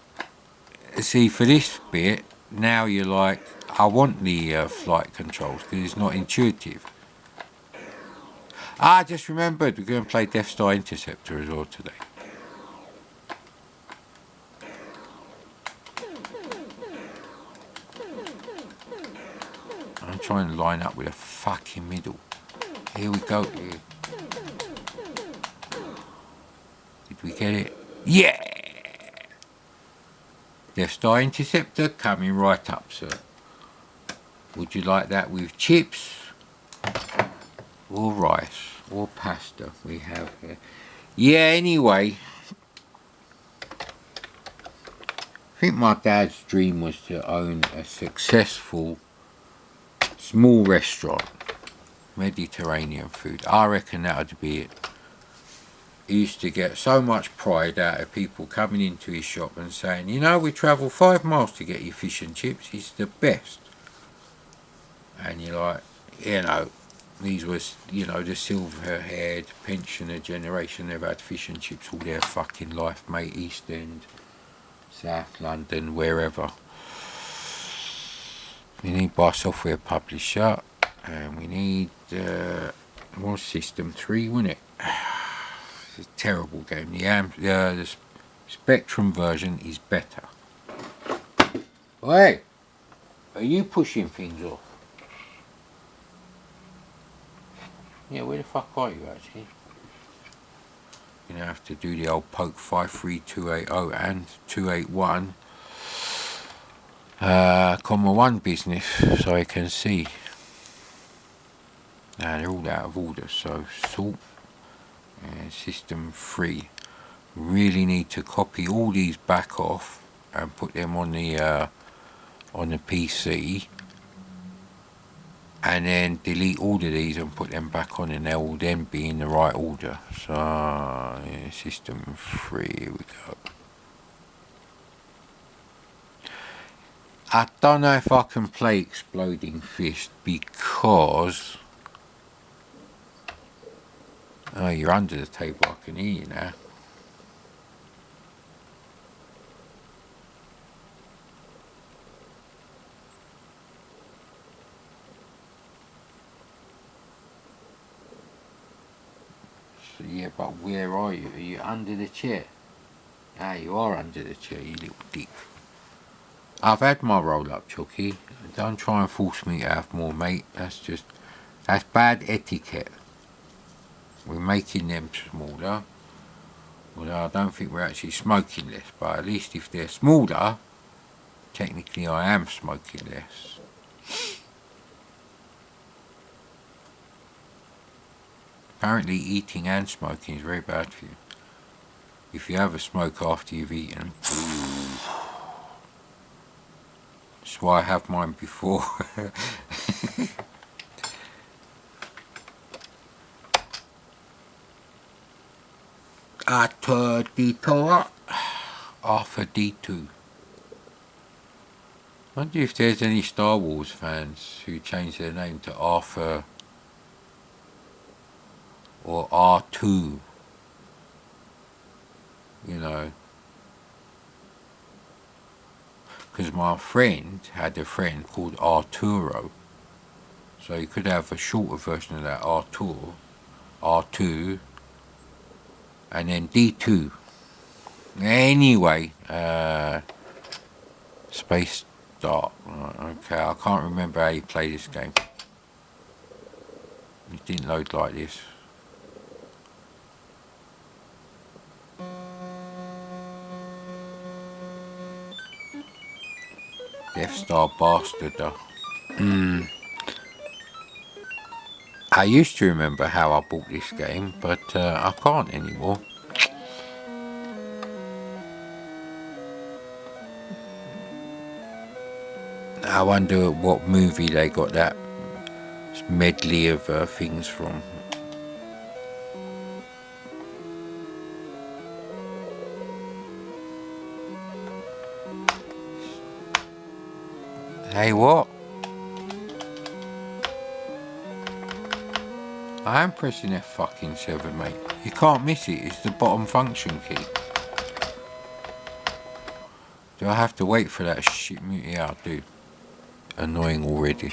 See, for this bit, now you're like, I want the flight controls because it's not intuitive. I just remembered we're going to play Death Star Interceptor as well today. I'm trying to line up with a fucking middle. Here we go. Did we get it? Yeah! Death Star Interceptor coming right up, sir. Would you like that with chips? Or rice? Or pasta we have here. Yeah, anyway. I think my dad's dream was to own a successful small restaurant. Mediterranean food. I reckon that would be it. He used to get so much pride out of people coming into his shop and saying, you know, we travel 5 miles to get your fish and chips. He's the best. And you're like, you know, these was, you know, the silver-haired pensioner generation. They've had fish and chips all their fucking life, mate. East End, South London, wherever. We need by software publisher, and we need more System 3, wouldn't it? It's a terrible game. The Spectrum version is better. Hey, are you pushing things off? Yeah, where the fuck are you actually? You're gonna have to do the old poke 53280 and 281 comma 1 business so I can see. Now they're all out of order, so sort and System 3. Really need to copy all these back off and put them on the PC, and then delete all of these and put them back on, and they'll then be in the right order. So yeah, System 3, here we go. I don't know if I can play Exploding Fist because oh, you're under the table, I can hear you now. So yeah, but where are you? Are you under the chair? Ah, you are under the chair, you little dick. I've had my roll up, Chucky. Don't try and force me to have more, mate. That's bad etiquette. We're making them smaller. Although I don't think we're actually smoking less, but at least if they're smaller, technically I am smoking less. Apparently eating and smoking is very bad for you. If you have a smoke after you've eaten, That's why I have mine before. Arthur D2. Arthur D2. I wonder if there's any Star Wars fans who changed their name to Arthur or R2. You know. Because my friend had a friend called Arturo. So you could have a shorter version of that, Artur, R2, and then D2. Anyway, Space Dart. Okay, I can't remember how you play this game. It didn't load like this. Death Star bastard though. I used to remember how I bought this game, but I can't anymore. I wonder what movie they got that medley of things from. Hey, what? I am pressing F7, mate. You can't miss it. It's the bottom function key. Do I have to wait for that shit mute? Yeah, I do. Annoying already.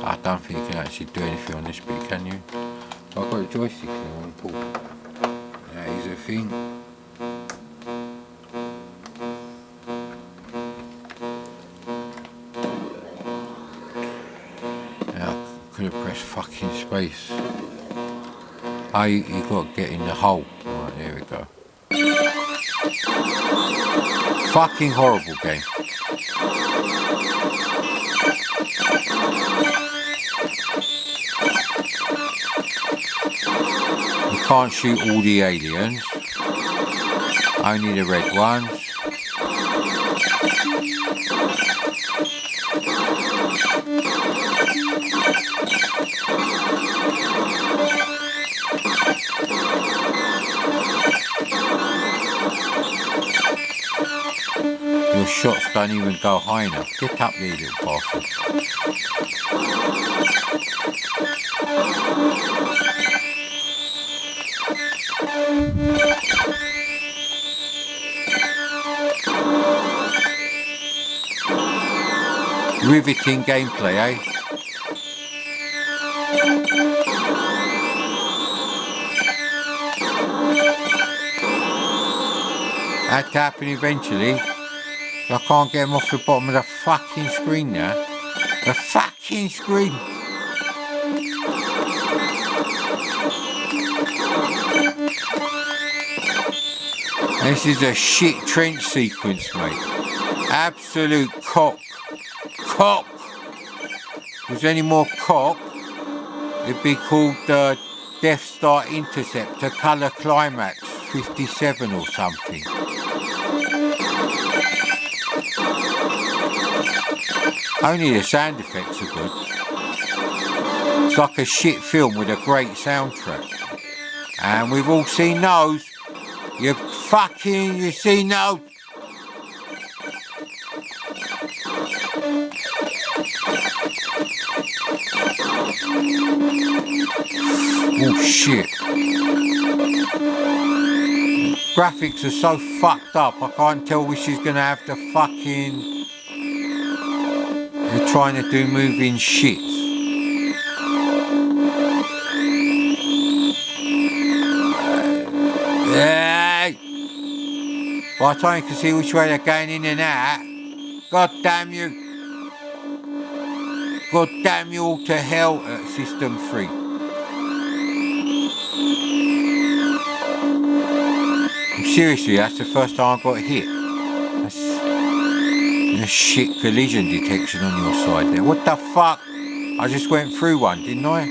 I don't think you can actually do anything on this bit, can you? I've got a joystick here on pull. That is a thing. Now, I could have pressed fucking space. Oh, you got to get in the hole. Right, there we go. Fucking horrible game. You can't shoot all the aliens, only the red ones. Your shots don't even go high enough. Get up there, little bastard. Riveting gameplay, eh? Had to happen eventually. I can't get them off the bottom of the fucking screen now. The fucking screen! This is a shit trench sequence, mate. Absolute cock. Cock! If there's any more cock, it'd be called Death Star Interceptor Colour Climax 57 or something. Only the sound effects are good. It's like a shit film with a great soundtrack. And we've all seen those. You've seen those. Oh shit. Graphics are so fucked up, I can't tell which is gonna have to fucking... They're trying to do moving shits. Hey! By the time you can see which way they're going in and out, God damn you. God damn you all to hell at System 3. Seriously, that's the first time I got hit. That's a shit collision detection on your side there. What the fuck? I just went through one, didn't I?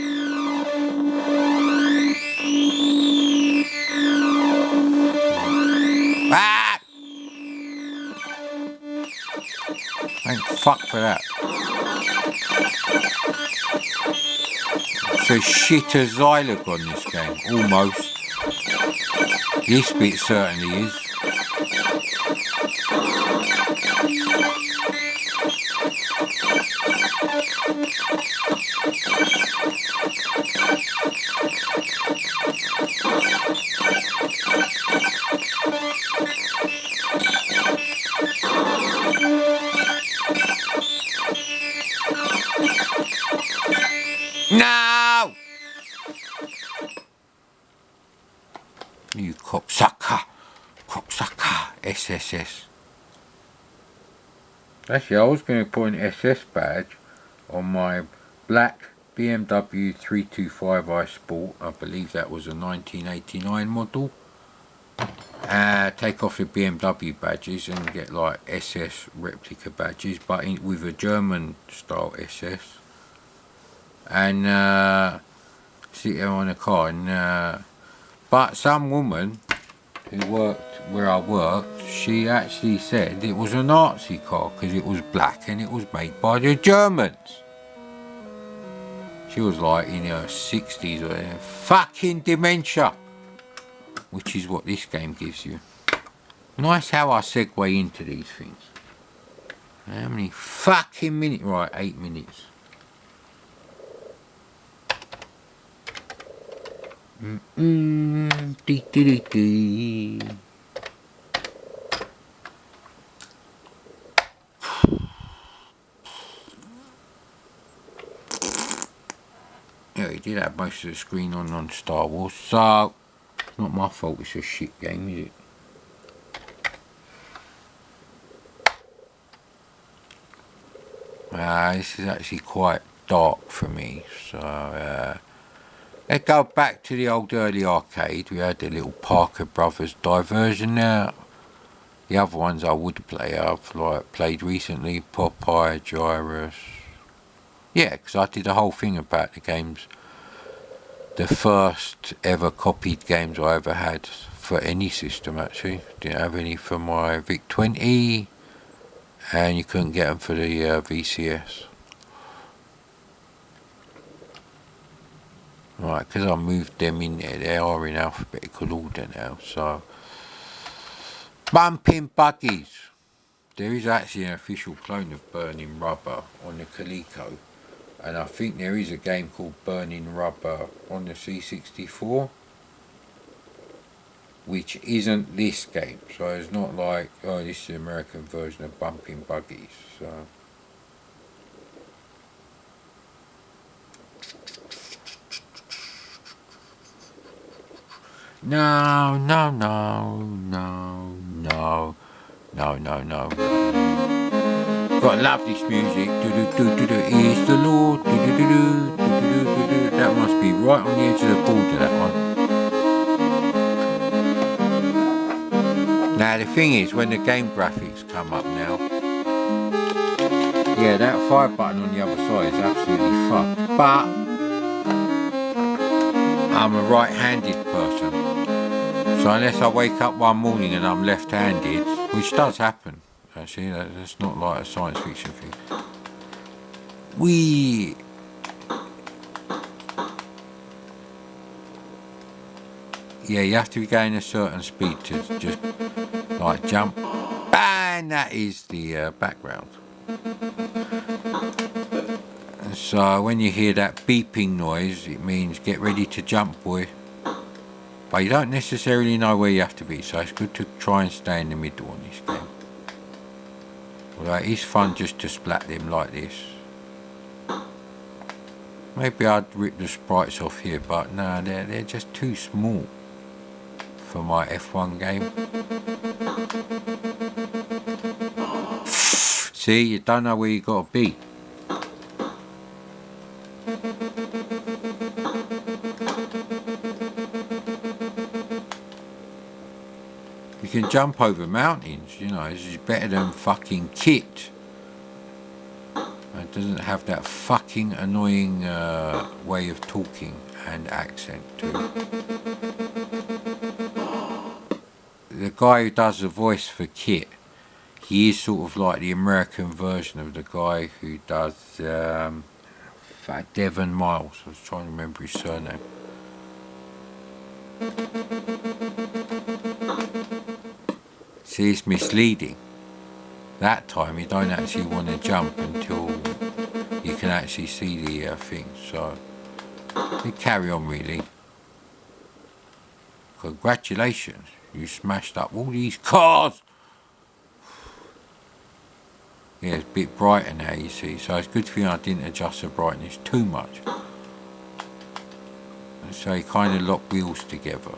fuck for that. It's as shit as Xylog on this game, almost. This bit certainly is. No! You cocksucker. Cocksucker. SSS. Actually, I was going to put an SS badge on my black BMW 325i Sport. I believe that was a 1989 model. Take off the BMW badges and get like SS replica badges, but with a German style SS. And sit there on a car. And, but some woman who worked where I worked, she actually said it was a Nazi car because it was black and it was made by the Germans. She was like in her 60s or fucking dementia, which is what this game gives you. Nice how I segue into these things. How many fucking minutes? Right, 8 minutes. Dee dee dee dee. Yeah, he did have most of the screen on Star Wars, so it's not my fault it's a shit game, is it? This is actually quite dark for me, so let's go back to the old early arcade. We had the little Parker Brothers diversion now. The other ones I would play, I've like played recently, Popeye, Gyrus. Yeah, because I did the whole thing about the games. The first ever copied games I ever had for any system, actually. Didn't have any for my VIC-20, and you couldn't get them for the VCS. Right, because I moved them in there, they are in alphabetical order now, so. Bumping Buggies. There is actually an official clone of Burning Rubber on the Coleco. And I think there is a game called Burning Rubber on the C64, which isn't this game. So it's not like, oh, this is the American version of Bumping Buggies. So. No, no, no, no, no, no, no, no. Got love this music. Is the Lord. That must be right on the edge of the border, that one. Now the thing is, when the game graphics come up now, yeah, that fire button on the other side is absolutely fucked. But I'm a right-handed person, so unless I wake up one morning and I'm left-handed, which does happen. Actually, that's not like a science fiction thing. Yeah, you have to be going a certain speed to just like jump. And that is the background. And so when you hear that beeping noise, it means get ready to jump, boy. But you don't necessarily know where you have to be, so it's good to try and stay in the middle on this game. Although it is fun just to splat them like this. Maybe I'd rip the sprites off here, but no, they're just too small for my F1 game. See, you don't know where you got to be. You can jump over mountains, you know, this is better than fucking Kit. It doesn't have that fucking annoying way of talking and accent too. The guy who does the voice for Kit, He is sort of like the American version of the guy who does Devon Miles. I was trying to remember his surname. See, it's misleading. That time you don't actually want to jump until you can actually see the thing. So you carry on really. Congratulations, you smashed up all these cars. Yeah, it's a bit brighter now, you see, so it's a good thing I didn't adjust the brightness too much. So he kind of locked wheels together.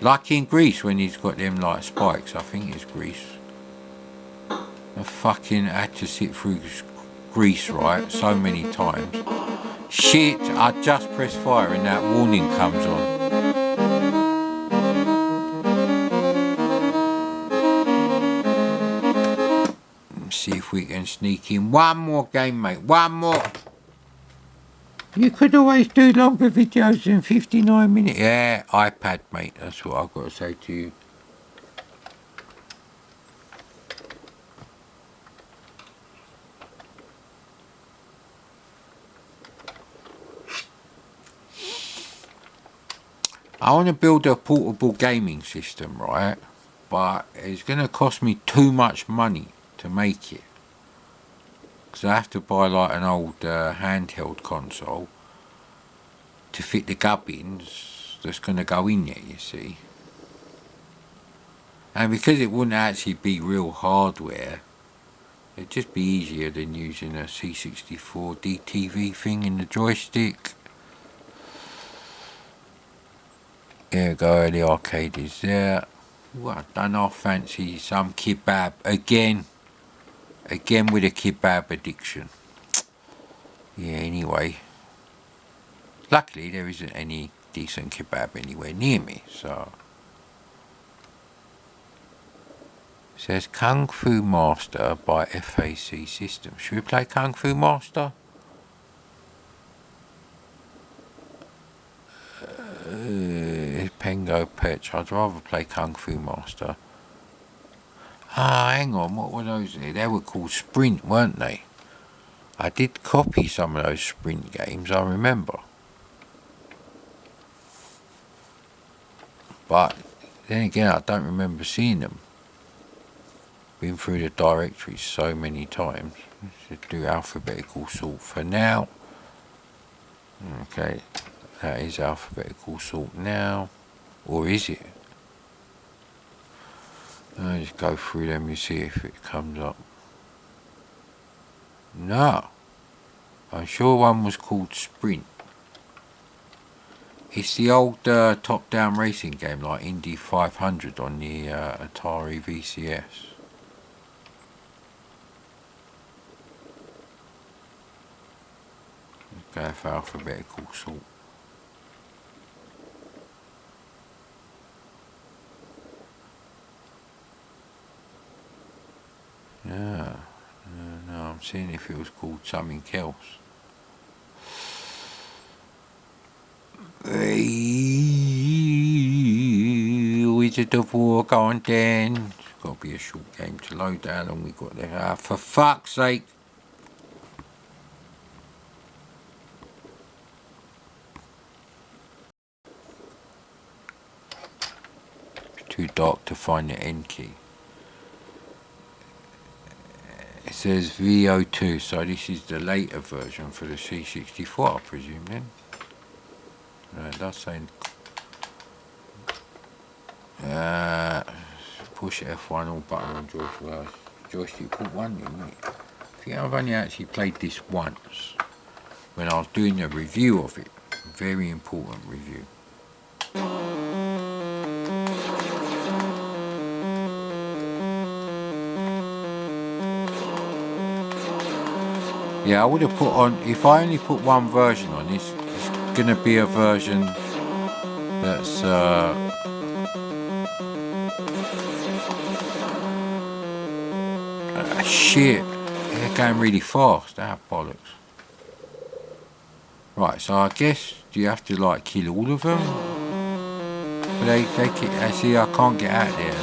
Like in Greece when he's got them like spikes, I think it's Greece. I fucking had to sit through Greece, right, so many times. Shit, I just press fire and that warning comes on. See if we can sneak in one more game, mate. One more. You could always do longer videos than 59 minutes. Yeah, iPad, mate. That's what I've got to say to you. I want to build a portable gaming system, right? But it's going to cost me too much money to make it. Because I have to buy like an old handheld console to fit the gubbins that's going to go in there, you see. And because it wouldn't actually be real hardware, it'd just be easier than using a C64 DTV thing in the joystick. There we go, the arcade is there. Ooh, I don't know, I fancy some kebab again. Again with a kebab addiction. Yeah, anyway. Luckily there isn't any decent kebab anywhere near me, so. It says Kung Fu Master by FAC Systems. Should we play Kung Fu Master? Pengo Petch. I'd rather play Kung Fu Master. Ah, hang on, what were those? They were called Sprint, weren't they? I did copy some of those Sprint games, I remember. But then again, I don't remember seeing them. Been through the directories so many times. Let's do alphabetical sort for now. Okay, that is alphabetical sort now. Or is it? I'll just go through them and see if it comes up. No. I'm sure one was called Sprint. It's the old top-down racing game like Indy 500 on the Atari VCS. Let's go for alphabetical sort. No, I'm seeing if it was called something else. Wizard of War, go on then. It's got to be a short game to load down, and we got there. For fuck's sake. It's too dark to find the end key. It says VO2, so this is the later version for the C64, I presume then. No, it does say push F1 all button on joystick. Put one in it. I think I've only actually played this once when I was doing a review of it. A very important review. Yeah, I would have put on, if I only put one version on, it's going to be a version that's shit, they're going really fast, that bollocks. Right, so I guess, do you have to like kill all of them? But they see, I can't get out there.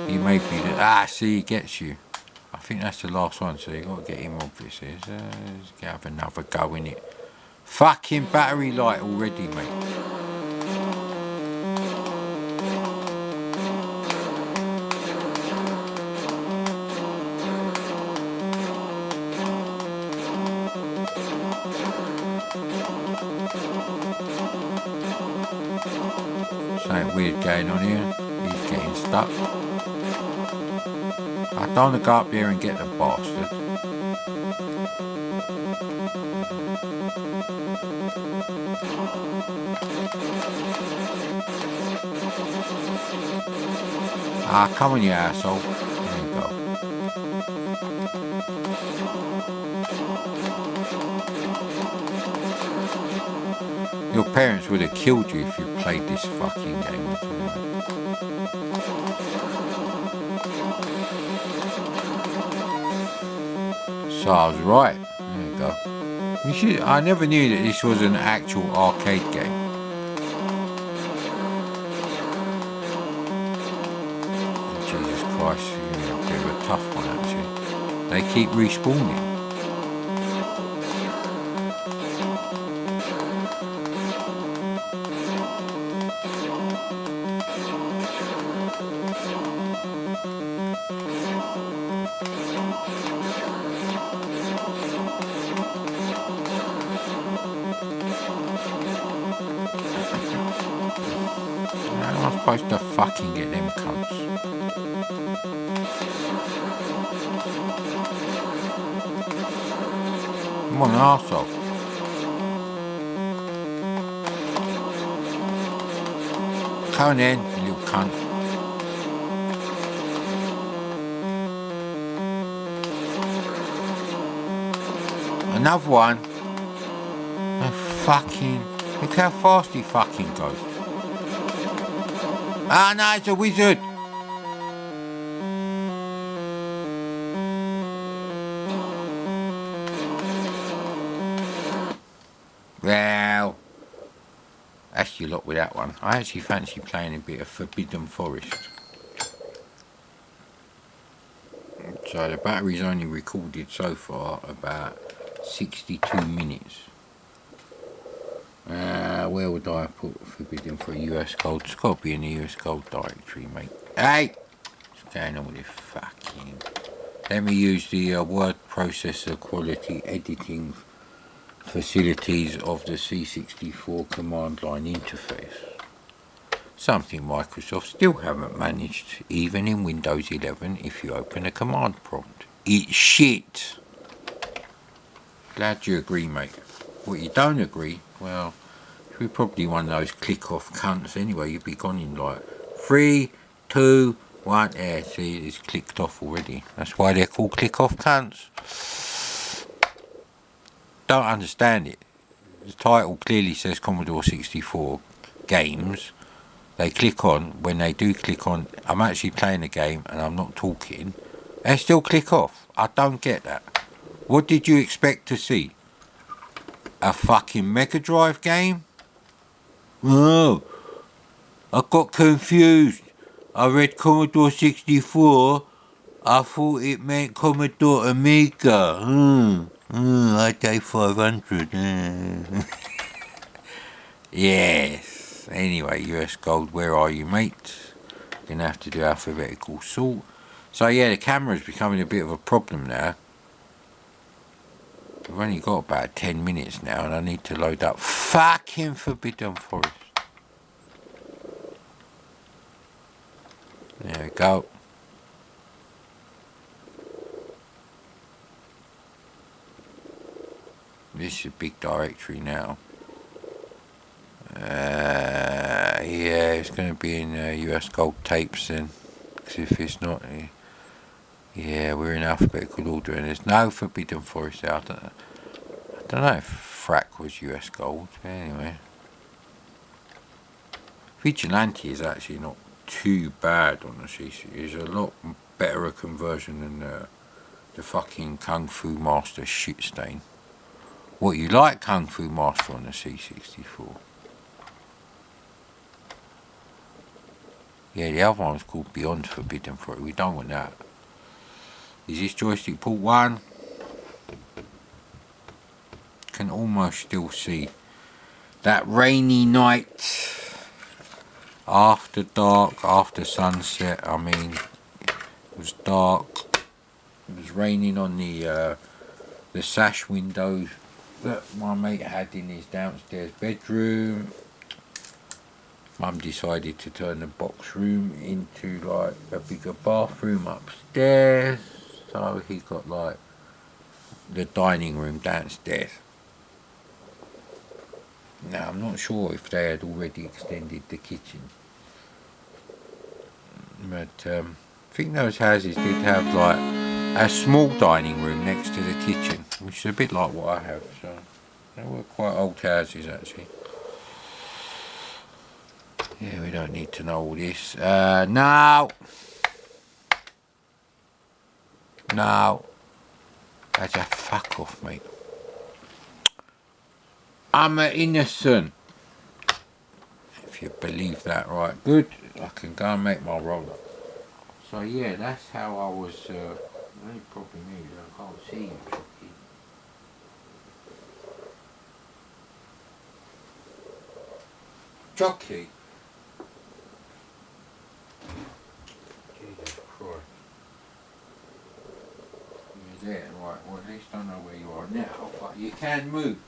He may be the, see, he gets you. I think that's the last one, so you got to get him obviously. Let's have another go in it. Fucking battery light already, mate. Something weird going on here. He's getting stuck. I don't want to go up here and get the bastard. Ah, come on, you asshole. There you go. Your parents would have killed you if you played this fucking game. So I was right. There you go. I never knew that this was an actual arcade game. Jesus Christ, you're a bit of a tough one actually. They keep respawning. How am I supposed to fucking get them cunts? Come on, arsehole. Come on in, you little cunt. Another one. Oh, fucking. Look how fast he fucking goes. Ah, no, it's a wizard. Well, that's your lot with that one. I actually fancy playing a bit of Forbidden Forest. So the battery's only recorded so far about 62 minutes. Where would I put Forbidden for US Gold? It's got to be in the US Gold directory, mate. Hey! What's going on with this fucking... Let me use the word processor quality editing facilities of the C64 command line interface. Something Microsoft still haven't managed, even in Windows 11 if you open a command prompt. It's shit! Glad you agree, mate. What you don't agree, well, if you're probably one of those click-off cunts anyway, you'd be gone in like 3, 2, 1, see, it's clicked off already. That's why they're called click-off cunts. Don't understand it. The title clearly says Commodore 64 games. They click on, when they do click on, I'm actually playing a game and I'm not talking, they still click off. I don't get that. What did you expect to see? A fucking Mega Drive game? Oh, I got confused. I read Commodore 64. I thought it meant Commodore Amiga. IK 500. Yes. Anyway, US Gold, where are you, mate? Gonna have to do alphabetical sort. So yeah, the camera's becoming a bit of a problem now. We've only got about 10 minutes now and I need to load up fucking Forbidden Forest. There we go. This is a big directory now. Yeah, it's going to be in US Gold tapes then. Because if it's not... Yeah, we're in alphabetical order and there's no Forbidden Forest out. I don't know if Frack was US Gold, but anyway. Vigilante is actually not too bad on the CC. It's a lot better a conversion than the fucking Kung Fu Master shit stain. What, you like Kung Fu Master on the C64? Yeah, the other one was called Beyond Forbidden Fruit. We don't want that. Is this joystick port 1? Can almost still see that rainy night after dark, after sunset. I mean, it was dark. It was raining on the sash windows that my mate had in his downstairs bedroom. Mum decided to turn the box room into like a bigger bathroom upstairs, so he got like the dining room downstairs. Now I'm not sure if they had already extended the kitchen, but I think those houses did have like a small dining room next to the kitchen, which is a bit like what I have, so they were quite old houses actually. Yeah, we don't need to know all this. No, that's a fuck off, mate. I'm an innocent. If you believe that, right? Good. I can go and make my roller. So yeah, that's how I was. The only problem is I can't see you, Chucky. Chucky. Jesus Christ. You're there, right? Well, at least I know where you are now, but you can move.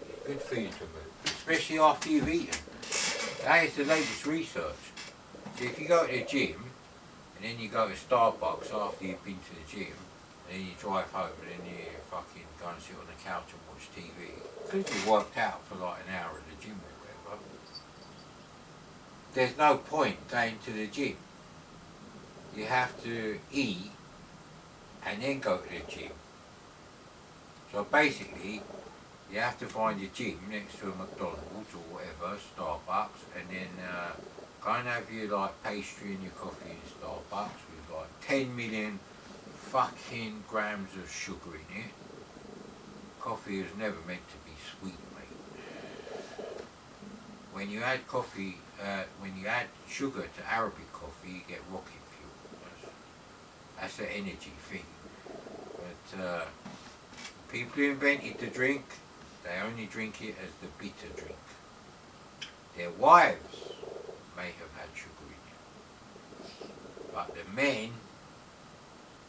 It's good for you to move, especially after you've eaten. That is the latest research. So if you go to the gym, and then you go to Starbucks after you've been to the gym, and then you drive home, and then you fucking go and sit on the couch and watch TV, because you worked out for like an hour at the gym or whatever, there's no point going to the gym. You have to eat and then go to the gym. So basically, you have to find your gym next to a McDonald's or whatever, Starbucks, and then go and have your like pastry and your coffee in Starbucks with like 10 million fucking grams of sugar in it. Coffee is never meant to be sweet, mate. When you add coffee, when you add sugar to Arabic coffee, you get rocket fuel. That's the energy thing. But people who invented the drink, they only drink it as the bitter drink. Their wives may have had sugar in it, but the men,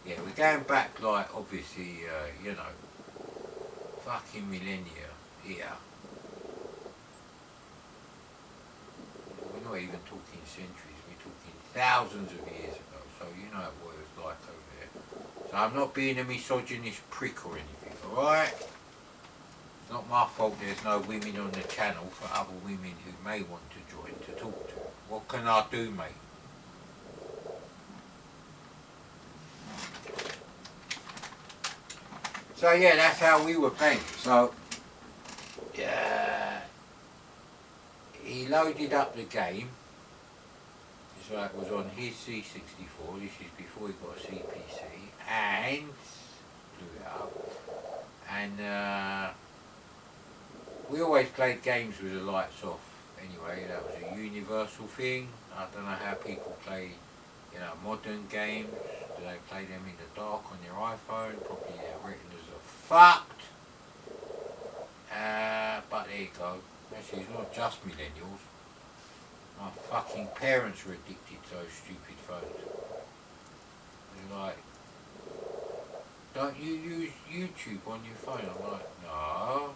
yeah, we're going back like obviously, you know, fucking millennia here. We're not even talking centuries, we're talking thousands of years ago, so you know what it was like over there. So I'm not being a misogynist prick or anything, alright? It's not my fault there's no women on the channel for other women who may want to join to talk to. What can I do, mate? So yeah, that's how we were playing. So he loaded up the game. So it was on his C64. This is before he got a CPC, and blew it up. And we always played games with the lights off. Anyway, that was a universal thing. I don't know how people play, you know, modern games. Do they play them in the dark on their iPhone? Probably their retinas are fucked. But there you go. Actually, it's not just millennials. My fucking parents were addicted to those stupid phones. They're like, don't you use YouTube on your phone? I'm like, no.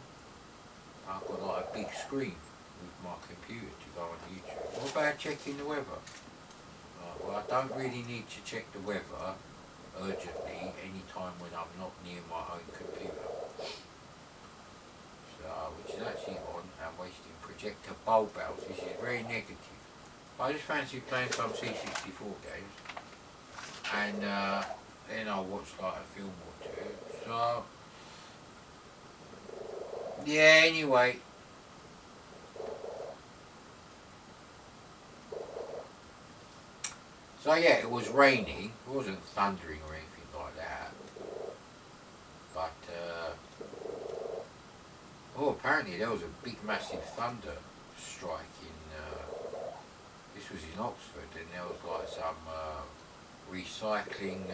I've got like a big screen with my computer to go on YouTube. What about checking the weather? Like, well, I don't really need to check the weather urgently any time when I'm not near my own computer. So, which is actually on and wasting projector bulb bells. This is very negative. I just fancy playing some C64 games, and then I'll watch like a film or two. So yeah, anyway. So yeah, it was raining. It wasn't thundering or anything like that. But oh, apparently there was a big massive thunder strike in this was in in Oxford, and there was like some recycling,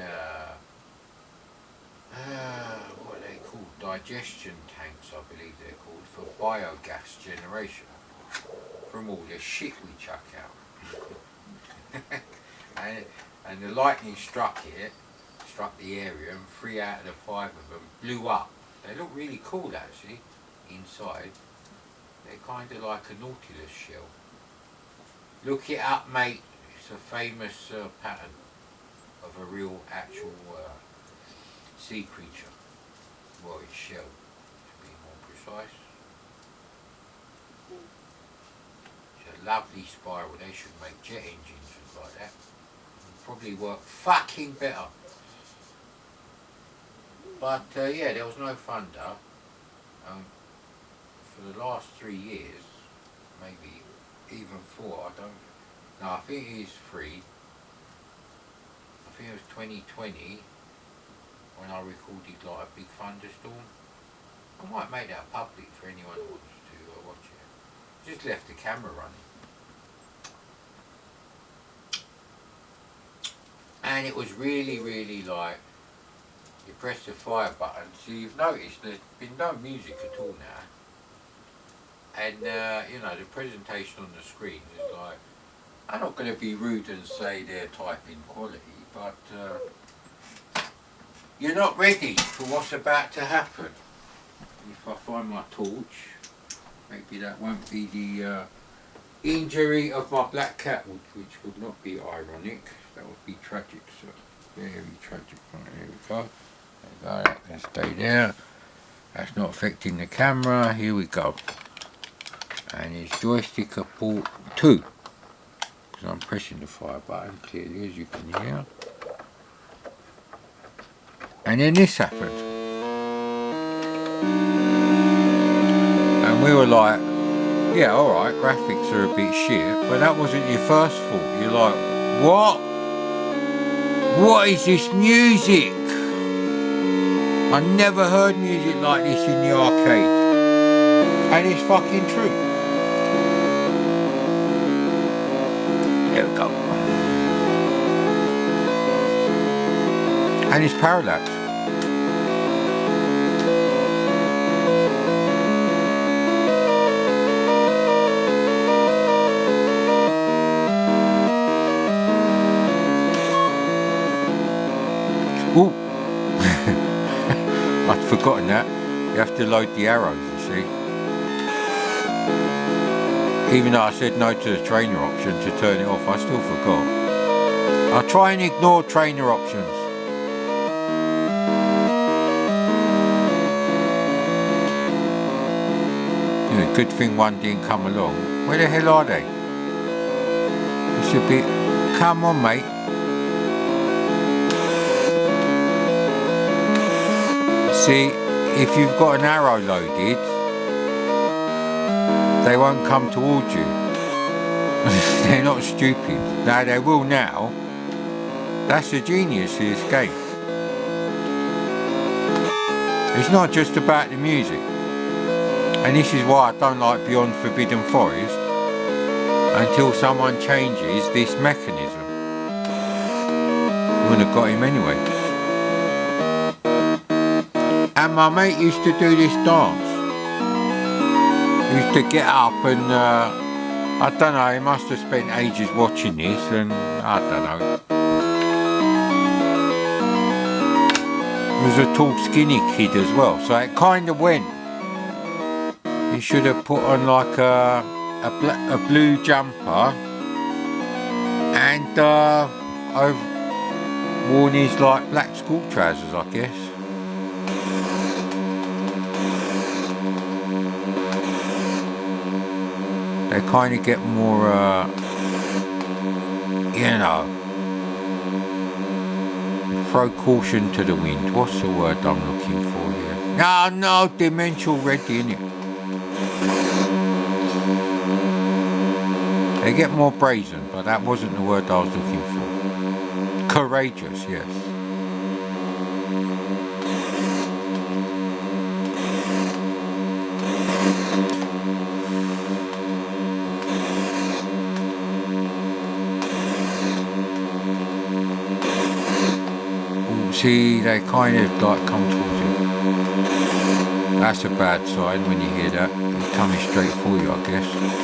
what are they called? Digestion tanks, I believe they're called, for biogas generation from all the shit we chuck out. and the lightning struck the area, and 3 out of the 5 of them blew up. They look really cool actually, inside. They're kind of like a Nautilus shell. Look it up, mate. It's a famous pattern of a real, actual sea creature. Well, its shell, to be more precise. It's a lovely spiral. They should make jet engines like that. It'd probably work fucking better. But yeah, there was no thunder. For the last 3 years, maybe even 4, I think it is 3. I think it was 2020 when I recorded like a big thunderstorm. I might make that public for anyone who wants to watch it. Just left the camera running. And it was really, really like, you press the fire button, so you've noticed there's been no music at all now. And you know, the presentation on the screen is like, I'm not going to be rude and say they're typing quality, but you're not ready for what's about to happen. If I find my torch, maybe that won't be the injury of my black cat, which would not be ironic. That would be tragic, so very tragic. Right, here we go. There we go, that can stay there. That's not affecting the camera. Here we go. And it's joystick port 2. Because I'm pressing the fire button clearly, as you can hear. And then this happened. And we were like, yeah, alright, graphics are a bit shit, but that wasn't your first fault. You're like, what? What is this music? I never heard music like this in the arcade. And it's fucking true. There we go. And it's parallax. Ooh. I'd forgotten that. You have to load the arrows, you see. Even though I said no to the trainer option to turn it off, I still forgot. I'll try and ignore trainer options. Yeah, good thing one didn't come along. Where the hell are they? It's a bit... Come on, mate. See, if you've got an arrow loaded, they won't come towards you. They're not stupid. Now they will now. That's the genius of this game. It's not just about the music. And this is why I don't like Beyond Forbidden Forest until someone changes this mechanism. Wouldn't have got him anyway. And my mate used to do this dance. He used to get up and, I don't know, he must have spent ages watching this and, I don't know. He was a tall skinny kid as well, so it kind of went. He should have put on like a blue jumper and worn his like black school trousers, I guess. They kind of get more, you know, throw caution to the wind. What's the word I'm looking for here? No, dimensional ready, innit? They get more brazen, but that wasn't the word I was looking for. Courageous, yes. See, they kind of like come towards you. That's a bad sign when you hear that. It's coming straight for you, I guess.